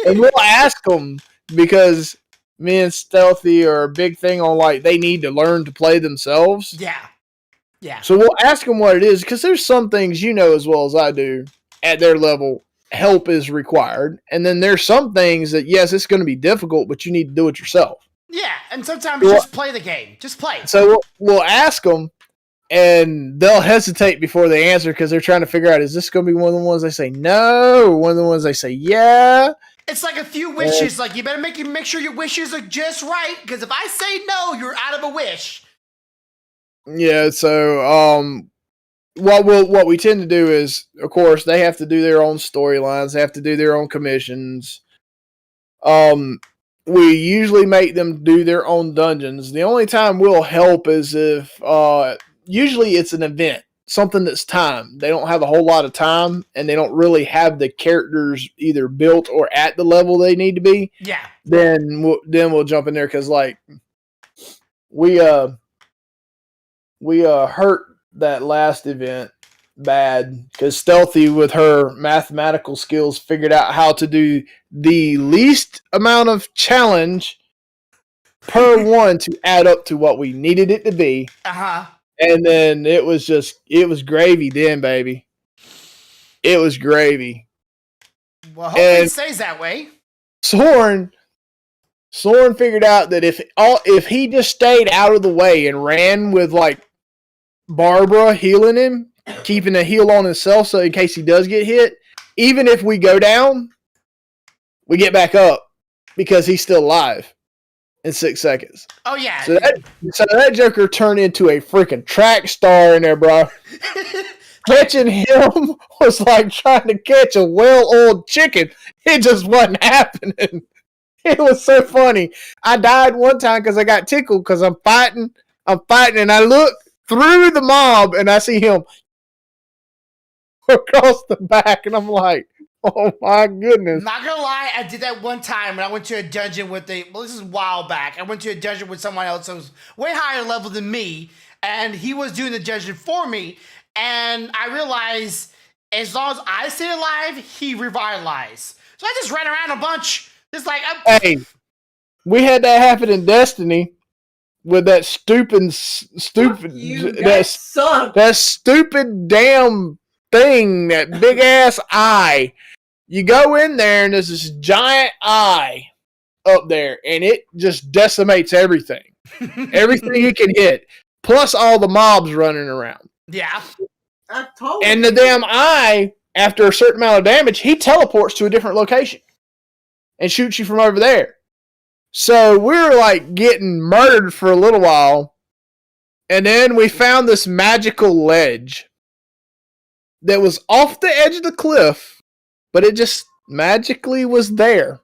And we'll ask them because me and Stealthy are a big thing on like they need to learn to play themselves. Yeah. So we'll ask them what it is because there's some things as well as I do at their level. Help is required, and then there's some things that yes, it's going to be difficult, but you need to do it yourself. Yeah, and sometimes just play the game. Just play. So we'll ask them, and they'll hesitate before they answer because they're trying to figure out, is this going to be one of the ones they say no, or one of the ones they say yeah? It's like a few wishes. Like, you better make sure your wishes are just right, because if I say no, you're out of a wish. Yeah, so what we tend to do is, of course, they have to do their own storylines. They have to do their own commissions. We usually make them do their own dungeons. The only time we'll help is if usually it's an event, something that's timed. They don't have a whole lot of time, and they don't really have the characters either built or at the level they need to be. Yeah. Then we'll jump in there because like we hurt that last event bad because Stealthy with her mathematical skills figured out how to do the least amount of challenge per one to add up to what we needed it to be. And then it was gravy then, baby. It was gravy. Well, hopefully it stays that way. Soren figured out that if he just stayed out of the way and ran with like Barbara healing him, keeping a heal on himself so in case he does get hit, even if we go down, we get back up because he's still alive in 6 seconds. Oh, yeah. So that Joker turned into a freaking track star in there, bro. Catching him was like trying to catch a well-oiled chicken. It just wasn't happening. It was so funny. I died one time because I got tickled because I'm fighting, and I look through the mob, and I see him across the back, and I'm like, oh my goodness. Not gonna lie, I did that one time when I went to a dungeon with this is a while back. I went to a dungeon with someone else who was way higher level than me, and he was doing the judging for me. And I realized as long as I stay alive, he revitalized. So I just ran around a bunch, just like. Hey, we had that happen in Destiny with that stupid that stupid damn thing, that big ass eye. You go in there and there's this giant eye up there, and it just decimates everything. Everything it can hit, plus all the mobs running around. Yeah. And the damn eye, after a certain amount of damage, he teleports to a different location and shoots you from over there. So we were like getting murdered for a little while, and then we found this magical ledge that was off the edge of the cliff, but it just magically was there.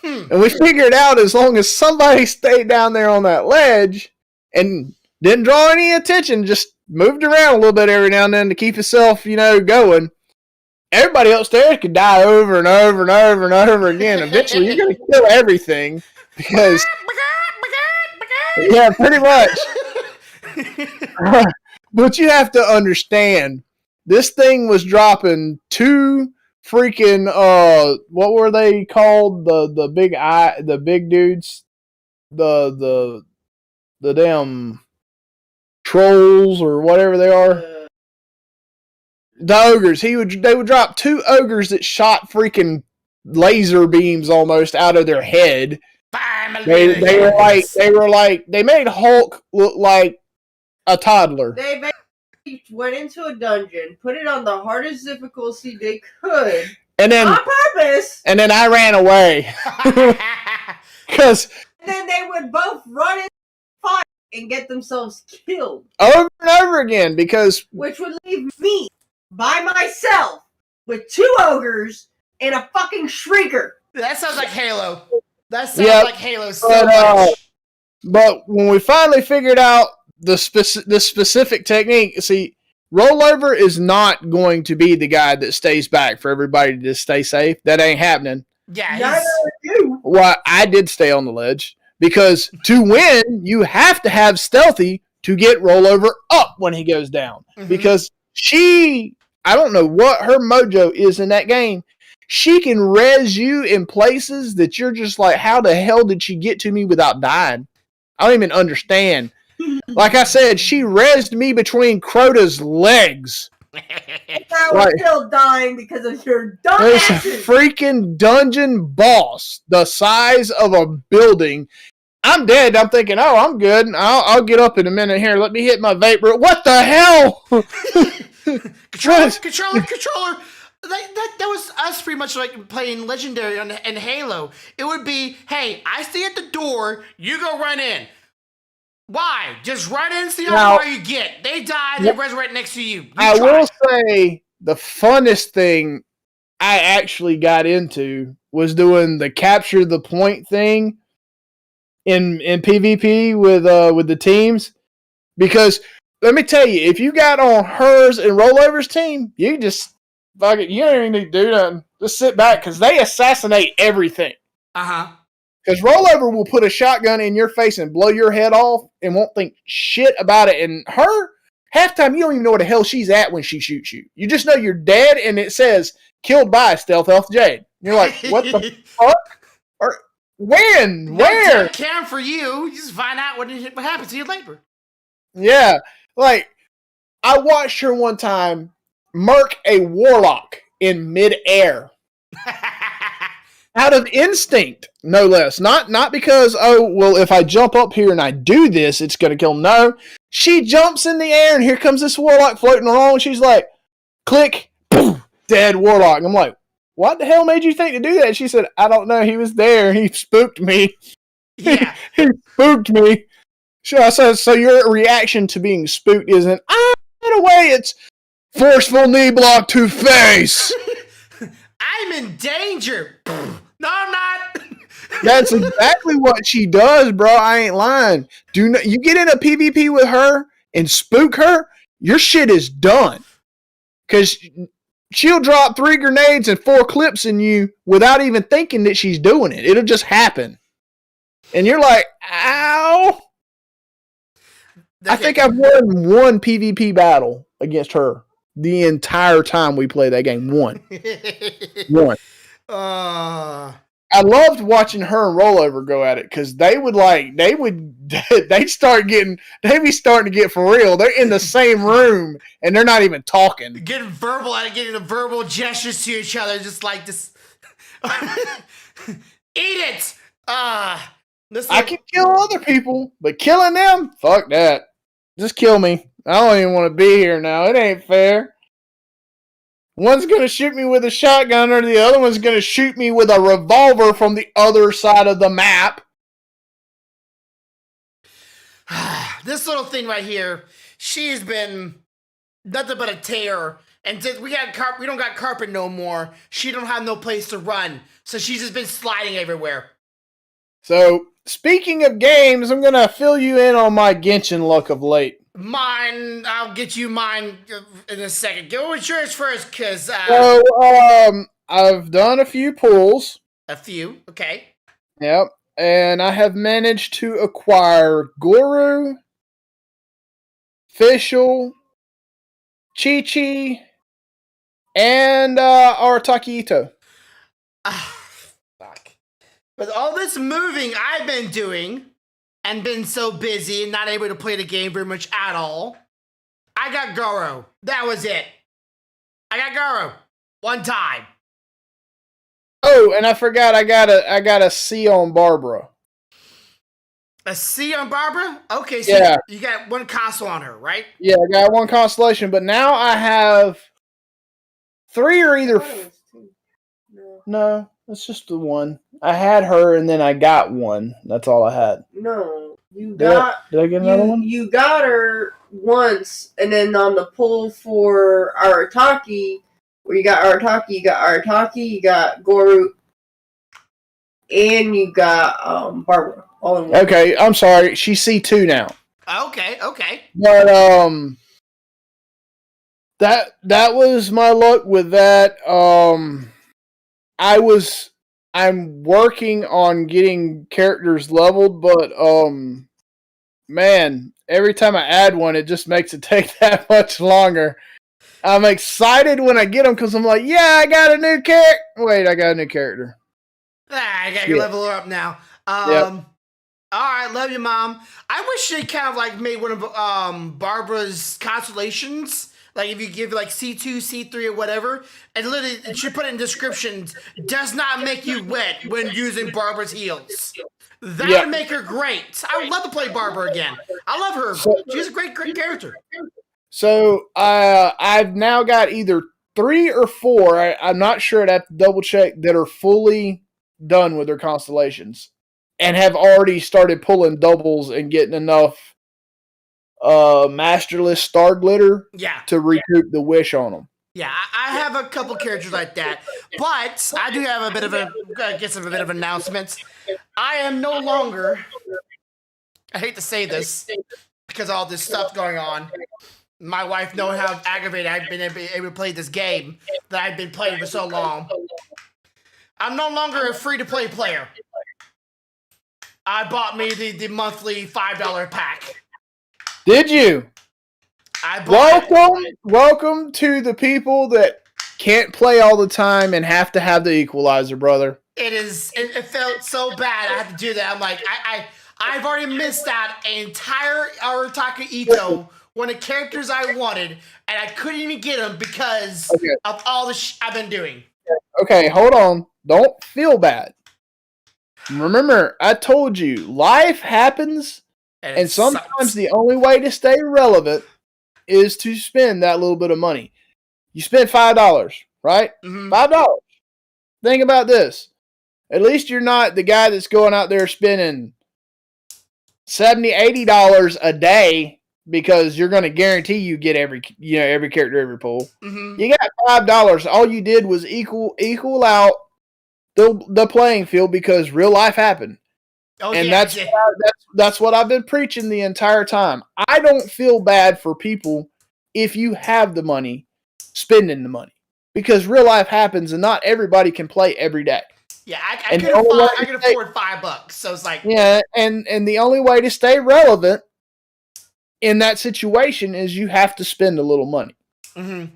And we figured out as long as somebody stayed down there on that ledge and didn't draw any attention, just moved around a little bit every now and then to keep himself, going, everybody else there could die over and over and over and over again. Eventually, you're going to kill everything because, yeah, pretty much. But you have to understand, this thing was dropping 2 freaking what were they called? The big dudes, the damn trolls or whatever they are. The ogres. They would drop 2 ogres that shot freaking laser beams almost out of their head. They made Hulk look like a toddler. They went into a dungeon, put it on the hardest difficulty they could, and then on purpose. And then I ran away because then they would both run in fight and get themselves killed over and over again, which would leave me by myself with 2 ogres and a fucking shrieker. That sounds like Halo. That sounds like Halo so much. But when we finally figured out the specific technique, see, Rollover is not going to be the guy that stays back for everybody to stay safe. That ain't happening. Yeah, Well, I did stay on the ledge because to win, you have to have stealthy to get Rollover up when he goes down. Mm-hmm. Because I don't know what her mojo is in that game. She can res you in places that you're just like, how the hell did she get to me without dying? I don't even understand. Like I said, she rezzed me between Crota's legs. I was still dying because of your dumb There's a freaking dungeon boss the size of a building. I'm dead. I'm thinking, oh, I'm good. I'll get up in a minute here. Let me hit my vapor. What the hell? Controller. That was us pretty much like playing Legendary in Halo. It would be, hey, I stay at the door, you go run in. Why? Just run in and see how far you get. They die, they resurrect next to you. I will say the funnest thing I actually got into was doing the capture the point thing in PvP with the teams. Because let me tell you, if you got on hers and Rollover's team, you just fuck it. You don't even need to do nothing. Just sit back because they assassinate everything. Because Rollover will put a shotgun in your face and blow your head off and won't think shit about it. And her, half time, you don't even know where the hell she's at when she shoots you. You just know you're dead and it says, killed by Stealth Elf Jade. And you're like, what the fuck? Or when? Where? No care for you. You just find out what happens to you later. Yeah. Like, I watched her one time murk a warlock in midair. Out of instinct, no less. Not because, oh, well, if I jump up here and I do this, it's going to kill him. No. She jumps in the air, and here comes this warlock floating along. She's like, click, boom, dead warlock. I'm like, what the hell made you think to do that? She said, I don't know. He was there. He spooked me. Yeah. He spooked me. So I said, so your reaction to being spooked isn't, in a way, it's forceful knee block to face. I'm in danger. No, I'm not. That's exactly what she does, bro. I ain't lying. You get in a PvP with her and spook her, your shit is done. Because she'll drop 3 grenades and 4 clips in you without even thinking that she's doing it. It'll just happen. And you're like, ow. I think I've won one PvP battle against her the entire time we played that game. One. I loved watching her and Rollover go at it because they'd be starting to get for real. They're in the same room and they're not even talking. Getting the verbal gestures to each other, just like this. Eat it! I can kill other people, but killing them, fuck that. Just kill me. I don't even want to be here now. It ain't fair. One's going to shoot me with a shotgun, or the other one's going to shoot me with a revolver from the other side of the map. This little thing right here, she's been nothing but a tear. And since we don't got carpet no more, she don't have no place to run. So she's just been sliding everywhere. So, speaking of games, I'm going to fill you in on my Genshin luck of late. I'll get you mine in a second. Go with yours first, because... I've done a few pulls. A few, okay. Yep. And I have managed to acquire Guru, Fischl, Chi-Chi, and Arataki Ito. Fuck. With all this moving I've been doing... and been so busy and not able to play the game very much at all, I got Goro. That was it. I got Goro. One time. Oh, and I forgot I got a C on Barbara. A C on Barbara? Okay, so yeah. You got one console on her, right? Yeah, I got one constellation, but now I have 3 or either... No, it's just the one. I had her and then I got one. That's all I had. No, you did I get another one? You got her once, and then on the pull for Arataki, where you got Arataki, you got Goro, and you got Barbara. All in one. Okay, I'm sorry. She's C2 now. Okay. But that was my luck with that. I'm working on getting characters leveled, but man, every time I add one, it just makes it take that much longer. I'm excited when I get them because I'm like, yeah, I got a new character. Wait, I got a new character. I got to level her up now. Yep. All right, love you, Mom. I wish they kind of like made one of Barbara's constellations. Like if you give like C2, C3, or whatever, and literally it should put in descriptions, does not make you wet when using Barbara's heals. That would make her great. I would love to play Barbara again. I love her. She's a great character. So I've now got either 3 or 4, I'm not sure, I'd have to double check, that are fully done with their constellations and have already started pulling doubles and getting enough Masterless Star Glitter to recoup the wish on them. Yeah, I have a couple characters like that, but I do have a bit of announcement. I am no longer, I hate to say this, because of all this stuff going on, my wife knows how aggravated I've been able to play this game that I've been playing for so long. I'm no longer a free-to-play player. I bought me the monthly $5 pack. Did you? Welcome to the people that can't play all the time and have to have the equalizer, brother. It felt so bad I had to do that. I'm like, I've already missed out an entire Arataki Ito, one of the characters I wanted, and I couldn't even get them because of all the I've been doing. Okay, hold on. Don't feel bad. Remember, I told you, life happens, and sometimes the only way to stay relevant is to spend that little bit of money. You spend $5, right? Mm-hmm. $5. Think about this. At least you're not the guy that's going out there spending $70, $80 a day because you're going to guarantee you get every character every pull. Mm-hmm. You got $5. All you did was equal out the playing field because real life happened. Oh, and that's what I've been preaching the entire time. I don't feel bad for people if you have the money spending the money because real life happens and not everybody can play every day. Yeah, I can afford $5, so it's like and the only way to stay relevant in that situation is you have to spend a little money. Mm-hmm.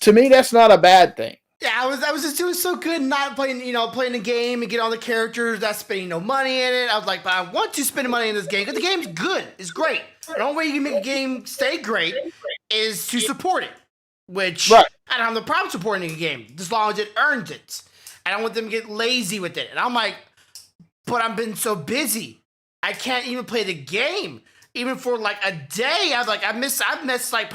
To me, that's not a bad thing. Yeah, I was just doing so good not playing, playing the game and get all the characters, not spending no money in it. I was like, but I want to spend money in this game because the game's good. It's great. The only way you can make a game stay great is to support it, which Right. I don't have no problem supporting a game as long as it earns it. I don't want them to get lazy with it. And I'm like, but I've been so busy. I can't even play the game. Even for like a day, I've missed like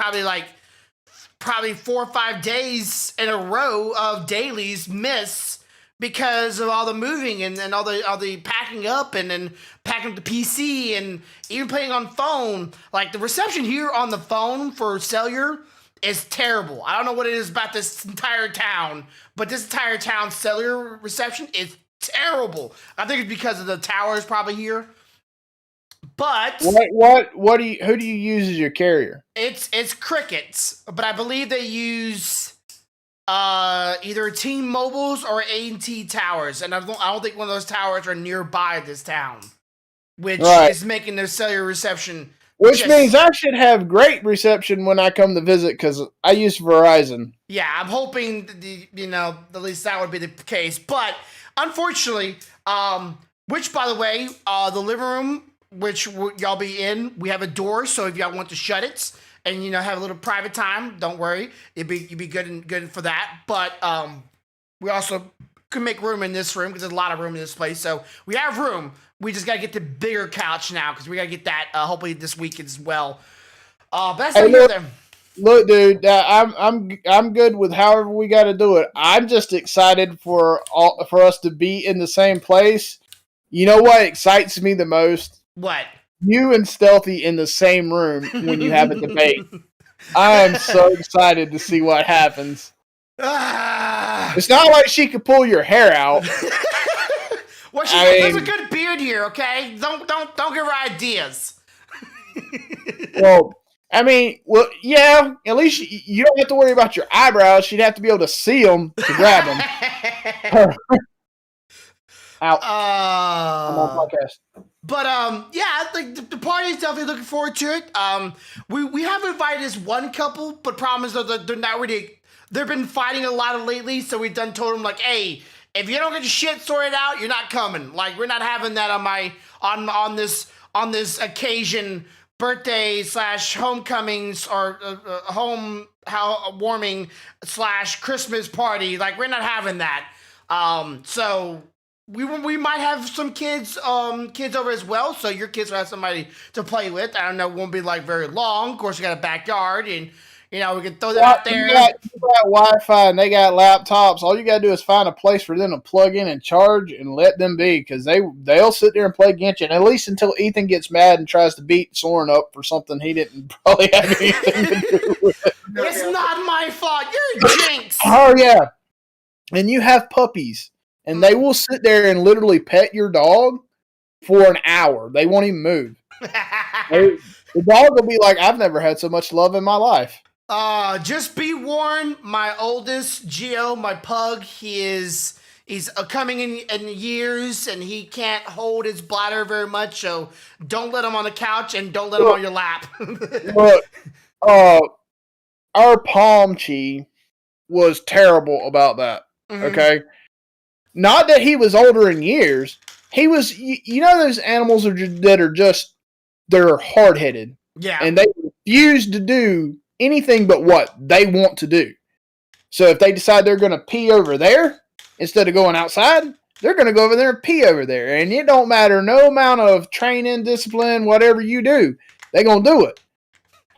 probably 4 or 5 days in a row of dailies miss because of all the moving and all the packing up and then packing up the PC and even playing on phone. Like the reception here on the phone for cellular is terrible. I don't know what it is about this entire town, but this entire town's cellular reception is terrible. I think it's because of the towers probably here. But who do you use as your carrier? It's Crickets, but I believe they use either T-Mobile's or AT&T towers, and I don't think one of those towers are nearby this town, which is making their cellular reception. Which means I should have great reception when I come to visit because I use Verizon. Yeah, I'm hoping at least that would be the case. But unfortunately, which by the way, the living room, which y'all be in, we have a door, so if y'all want to shut it and have a little private time, don't worry, you'd be good for that. But we also can make room in this room because there's a lot of room in this place, so we have room. We just gotta get the bigger couch now because we gotta get that hopefully this weekend as well. Best thing there. Look, dude, I'm good with however we got to do it. I'm just excited for us to be in the same place. You know what excites me the most? What? You and Stealthy in the same room when you have a debate. I am so excited to see what happens. It's not like she could pull your hair out. Well, there's a good beard here, okay? Don't give her ideas. Yeah. At least you don't have to worry about your eyebrows. She'd have to be able to see them to grab them. Out. I'm on podcast. But yeah, I think the party is definitely looking forward to it. We have invited this one couple, but problem is that they're not really. They've been fighting a lot lately, so we've told them like, hey, if you don't get your shit sorted out, you're not coming. Like we're not having that on this occasion, birthday / homecomings or warming / Christmas party. Like we're not having that. So. We might have some kids over as well, so your kids will have somebody to play with. I don't know, it won't be like very long. Of course, you got a backyard, and we can throw that out there. You got Wi-Fi and they got laptops. All you got to do is find a place for them to plug in and charge, and let them be, because they'll sit there and play Genshin at least until Ethan gets mad and tries to beat Soren up for something he didn't probably have anything to do with. It's not my fault. You're a jinx. Oh yeah, and you have puppies. And they will sit there and literally pet your dog for an hour. They won't even move. The dog will be like, I've never had so much love in my life. Just be warned, my oldest, Gio, my pug, he's coming in years, and he can't hold his bladder very much, so don't let him on the couch, and don't let him on your lap. Look, our Palm Chi was terrible about that, okay? Not that he was older in years. He was, those animals they're hard-headed. Yeah. And they refuse to do anything but what they want to do. So if they decide they're going to pee over there instead of going outside, they're going to go over there and pee over there. And it don't matter no amount of training, discipline, whatever you do, they're going to do it.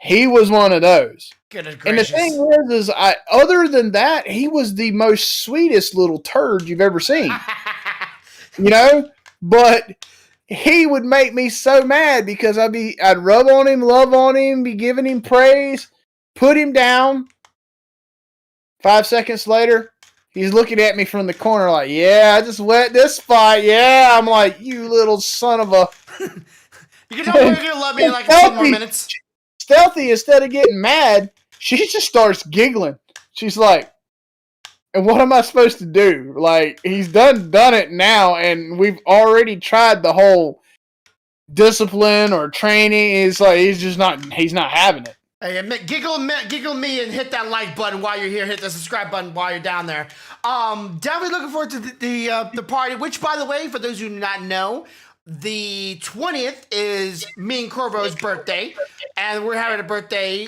He was one of those. Goodness and the thing is other than that, he was the most sweetest little turd you've ever seen. But he would make me so mad because I'd rub on him, love on him, be giving him praise, put him down. 5 seconds later, he's looking at me from the corner like, yeah, I just wet this spot. Yeah, I'm like, you little son of a. You can tell you're going to love me in like 10 more minutes. Stealthy, instead of getting mad, she just starts giggling. She's like, and what am I supposed to do? Like, he's done it now, and we've already tried the whole discipline or training. He's just not. He's not having it. Hey, giggle me and hit that like button while you're here. Hit the subscribe button while you're down there. Definitely looking forward to the party. Which, by the way, for those who do not know, the 20th is me and Corvo's birthday, and we're having a birthday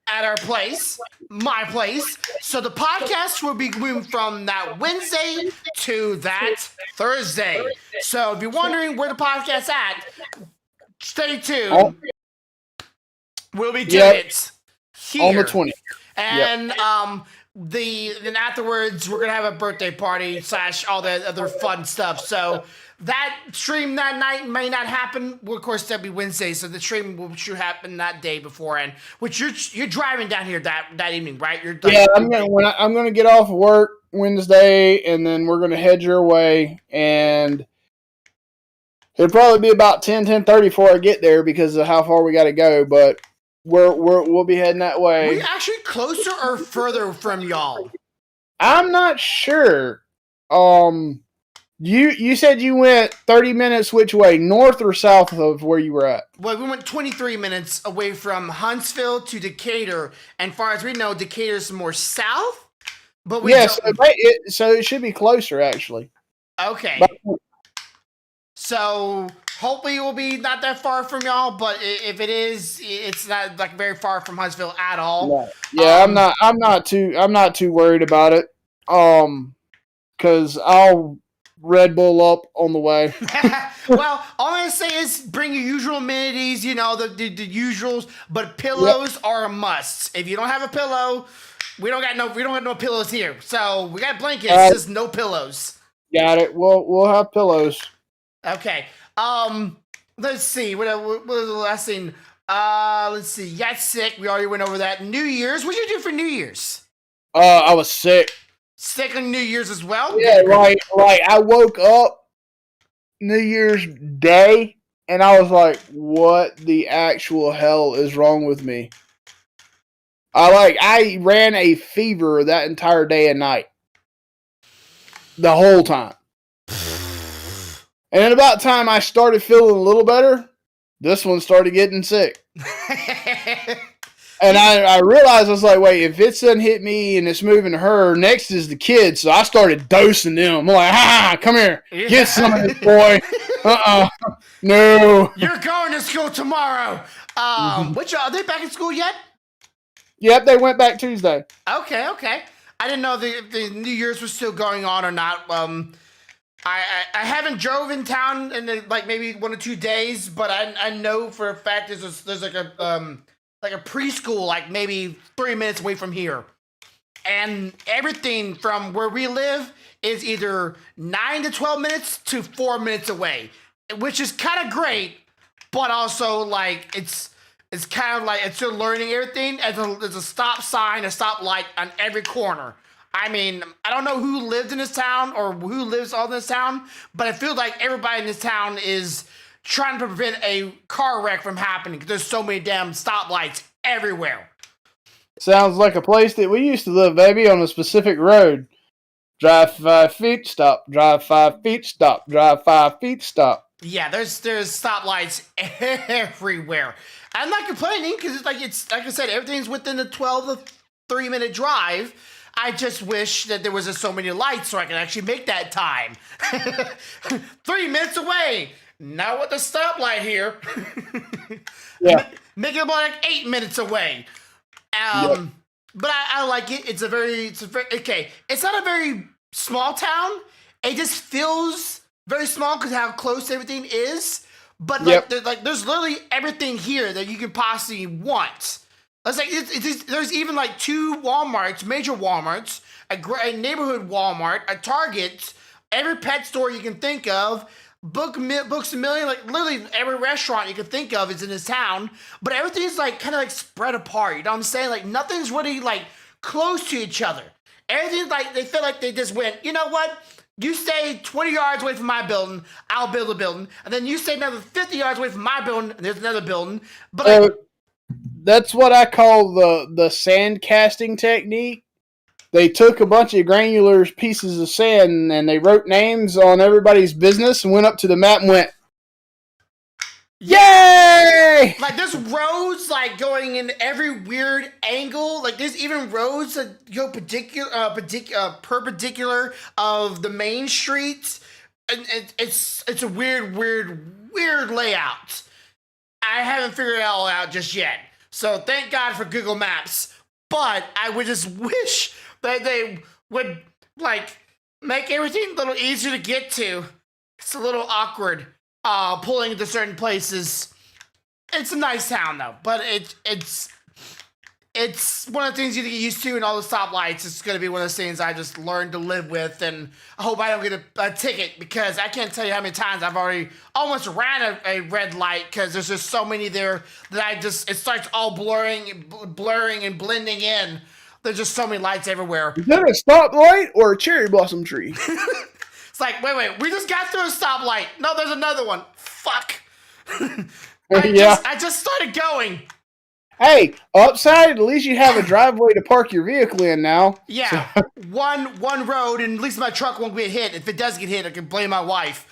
at our place, my place. So the podcast will be moving from that Wednesday to that Thursday. So if you're wondering where the podcast's at, stay tuned. We'll be doing it here on the 20th, and then afterwards we're gonna have a birthday party / all the other fun stuff. So that stream that night may not happen. Well, of course, that'll be Wednesday, so the stream should happen that day beforehand. Which you're driving down here that evening, right? I'm gonna get off work Wednesday, and then we're gonna head your way, and it'll probably be about 10:30 before I get there because of how far we got to go, but. We'll be heading that way. Are we actually closer or further from y'all? I'm not sure. You said you went 30 minutes which way, north or south of where you were at? Well, we went 23 minutes away from Huntsville to Decatur, and far as we know, Decatur's more south. But so it should be closer actually. Okay. So hopefully it will be not that far from y'all, but if it is, it's not like very far from Huntsville at all. Yeah, I'm not too worried about it. Because I'll Red Bull up on the way. Well, all I'm gonna say is bring your usual amenities, the usuals, but pillows are a must. If you don't have a pillow, we don't have no pillows here. So we got blankets, just no pillows. Got it. We'll have pillows. Okay. Let's see. What was the last thing? Let's see. You got sick. We already went over that. New Year's. What did you do for New Year's? I was sick. Sick on New Year's as well? Yeah, like I woke up New Year's Day and I was like, what the actual hell is wrong with me? I ran a fever that entire day and night. The whole time. And then about time I started feeling a little better, this one started getting sick. And I realized, I was like, wait, if it doesn't hit me and it's moving to her, next is the kids. So I started dosing them. I'm like, come here. Get some of this, boy. No. You're going to school tomorrow. Are they back in school yet? Yep, they went back Tuesday. Okay. I didn't know if the New Year's was still going on or not. I haven't drove in town in maybe 1 or 2 days, but I know for a fact there's like a preschool maybe 3 minutes away from here, and everything from where we live is either 9 to 12 minutes to 4 minutes away, which is kind of great, but also it's kind of it's still learning everything. There's a stop sign, a stop light on every corner. I mean, I don't know who lived in this town or who lives all in this town, but I feel like everybody in this town is trying to prevent a car wreck from happening because there's so many damn stoplights everywhere. Sounds like a place that we used to live, baby, on a specific road. Drive 5 feet, stop. Drive 5 feet, stop. Drive 5 feet, stop. Yeah, there's stoplights everywhere. I'm not complaining because it's like I said, everything's within the 12 to 3 minute drive. I just wish that there was just so many lights so I could actually make that time. 3 minutes away. Now with the stoplight here. Yeah. Make it more 8 minutes away. But I like it. It's okay. It's not a very small town. It just feels very small because how close everything is. But there's literally everything here that you can possibly want. There's even 2 Walmarts, major Walmarts, a neighborhood Walmart, a Target, every pet store you can think of, Books A Million, literally every restaurant you can think of is in this town, but everything's kind of spread apart. You know what I'm saying? Nothing's really close to each other. Everything's they feel like they just went, you know what? You stay 20 yards away from my building, I'll build a building, and then you stay another 50 yards away from my building, and there's another building. But that's what I call the sand casting technique. They took a bunch of granular pieces of sand and they wrote names on everybody's business and went up to the map and went, Yay! Like there's roads like going in every weird angle. Like there's even roads that go perpendicular of the main streets, and it's a weird layout. I haven't figured it all out just yet. So thank God for Google Maps. But I would just wish that they would like make everything a little easier to get to. It's a little awkward pulling into certain places. It's a nice town though, but it's one of the things you get used to, and all the stoplights. It's going to be one of those things I just learned to live with, and I hope I don't get a ticket, because I can't tell you how many times I've already almost ran a red light because there's just so many there that it starts all blurring and blending in. There's just so many lights everywhere. Is that a stoplight or a cherry blossom tree? It's like, wait, we just got through a stoplight. No, there's another one. Fuck. I just started going. Hey, upside, at least you have a driveway to park your vehicle in now. Yeah, so. one road, and at least my truck won't get hit. If it does get hit, I can blame my wife.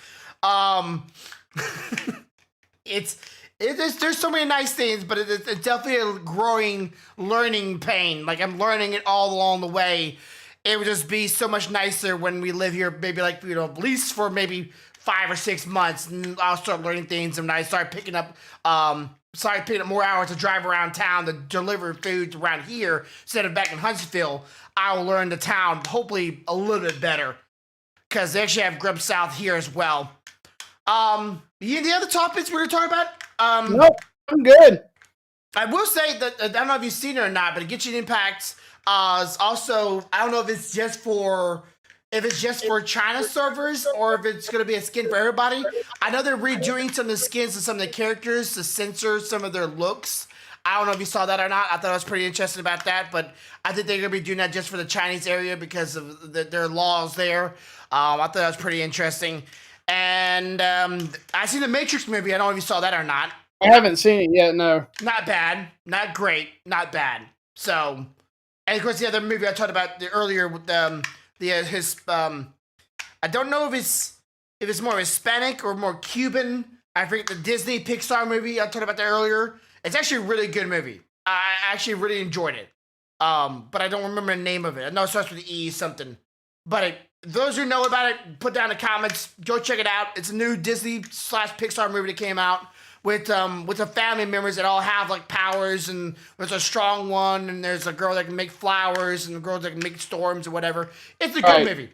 There's so many nice things, but it's definitely a growing learning pain. Like I'm learning it all along the way. It would just be so much nicer when we live here, maybe like, at least for maybe 5 or 6 months, and I'll start learning things, and I start picking up more hours to drive around town to deliver food around here instead of back in Huntsville. I'll learn the town hopefully a little bit better, because they actually have Grub South here as well. The other topics we were talking about? Nope, I'm good. I will say that I don't know if you've seen it or not, but Genshin Impact is also, I don't know if it's just for China servers or if it's going to be a skin for everybody. I know they're redoing some of the skins and some of the characters to censor some of their looks. I don't know if you saw that or not. I thought I was pretty interested about that, but I think they're going to be doing that just for the Chinese area because of their laws there. I thought that was pretty interesting. And I seen the Matrix movie. I don't know if you saw that or not. I haven't seen it yet, no. Not bad. Not great. Not bad. So, and of course the other movie I talked about earlier with I don't know if it's more Hispanic or more Cuban. I forget, the Disney Pixar movie I talked about that earlier. It's actually a really good movie. I actually really enjoyed it. But I don't remember the name of it. I know it starts with E something. But those who know about it, put down in the comments. Go check it out. It's a new Disney/Pixar movie that came out with the family members that all have like powers, and there's a strong one, and there's a girl that can make flowers, and a girl that can make storms or whatever. It's a good movie.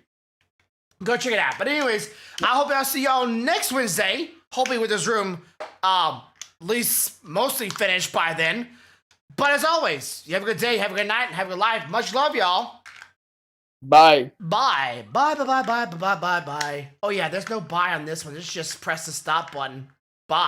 Go check it out. But anyways, I hope I'll see y'all next Wednesday. Hopefully with this room at least mostly finished by then. But as always, you have a good day, have a good night, and have a good life. Much love, y'all. Bye. Bye. Bye. Oh yeah, there's no bye on this one. Let's just press the stop button.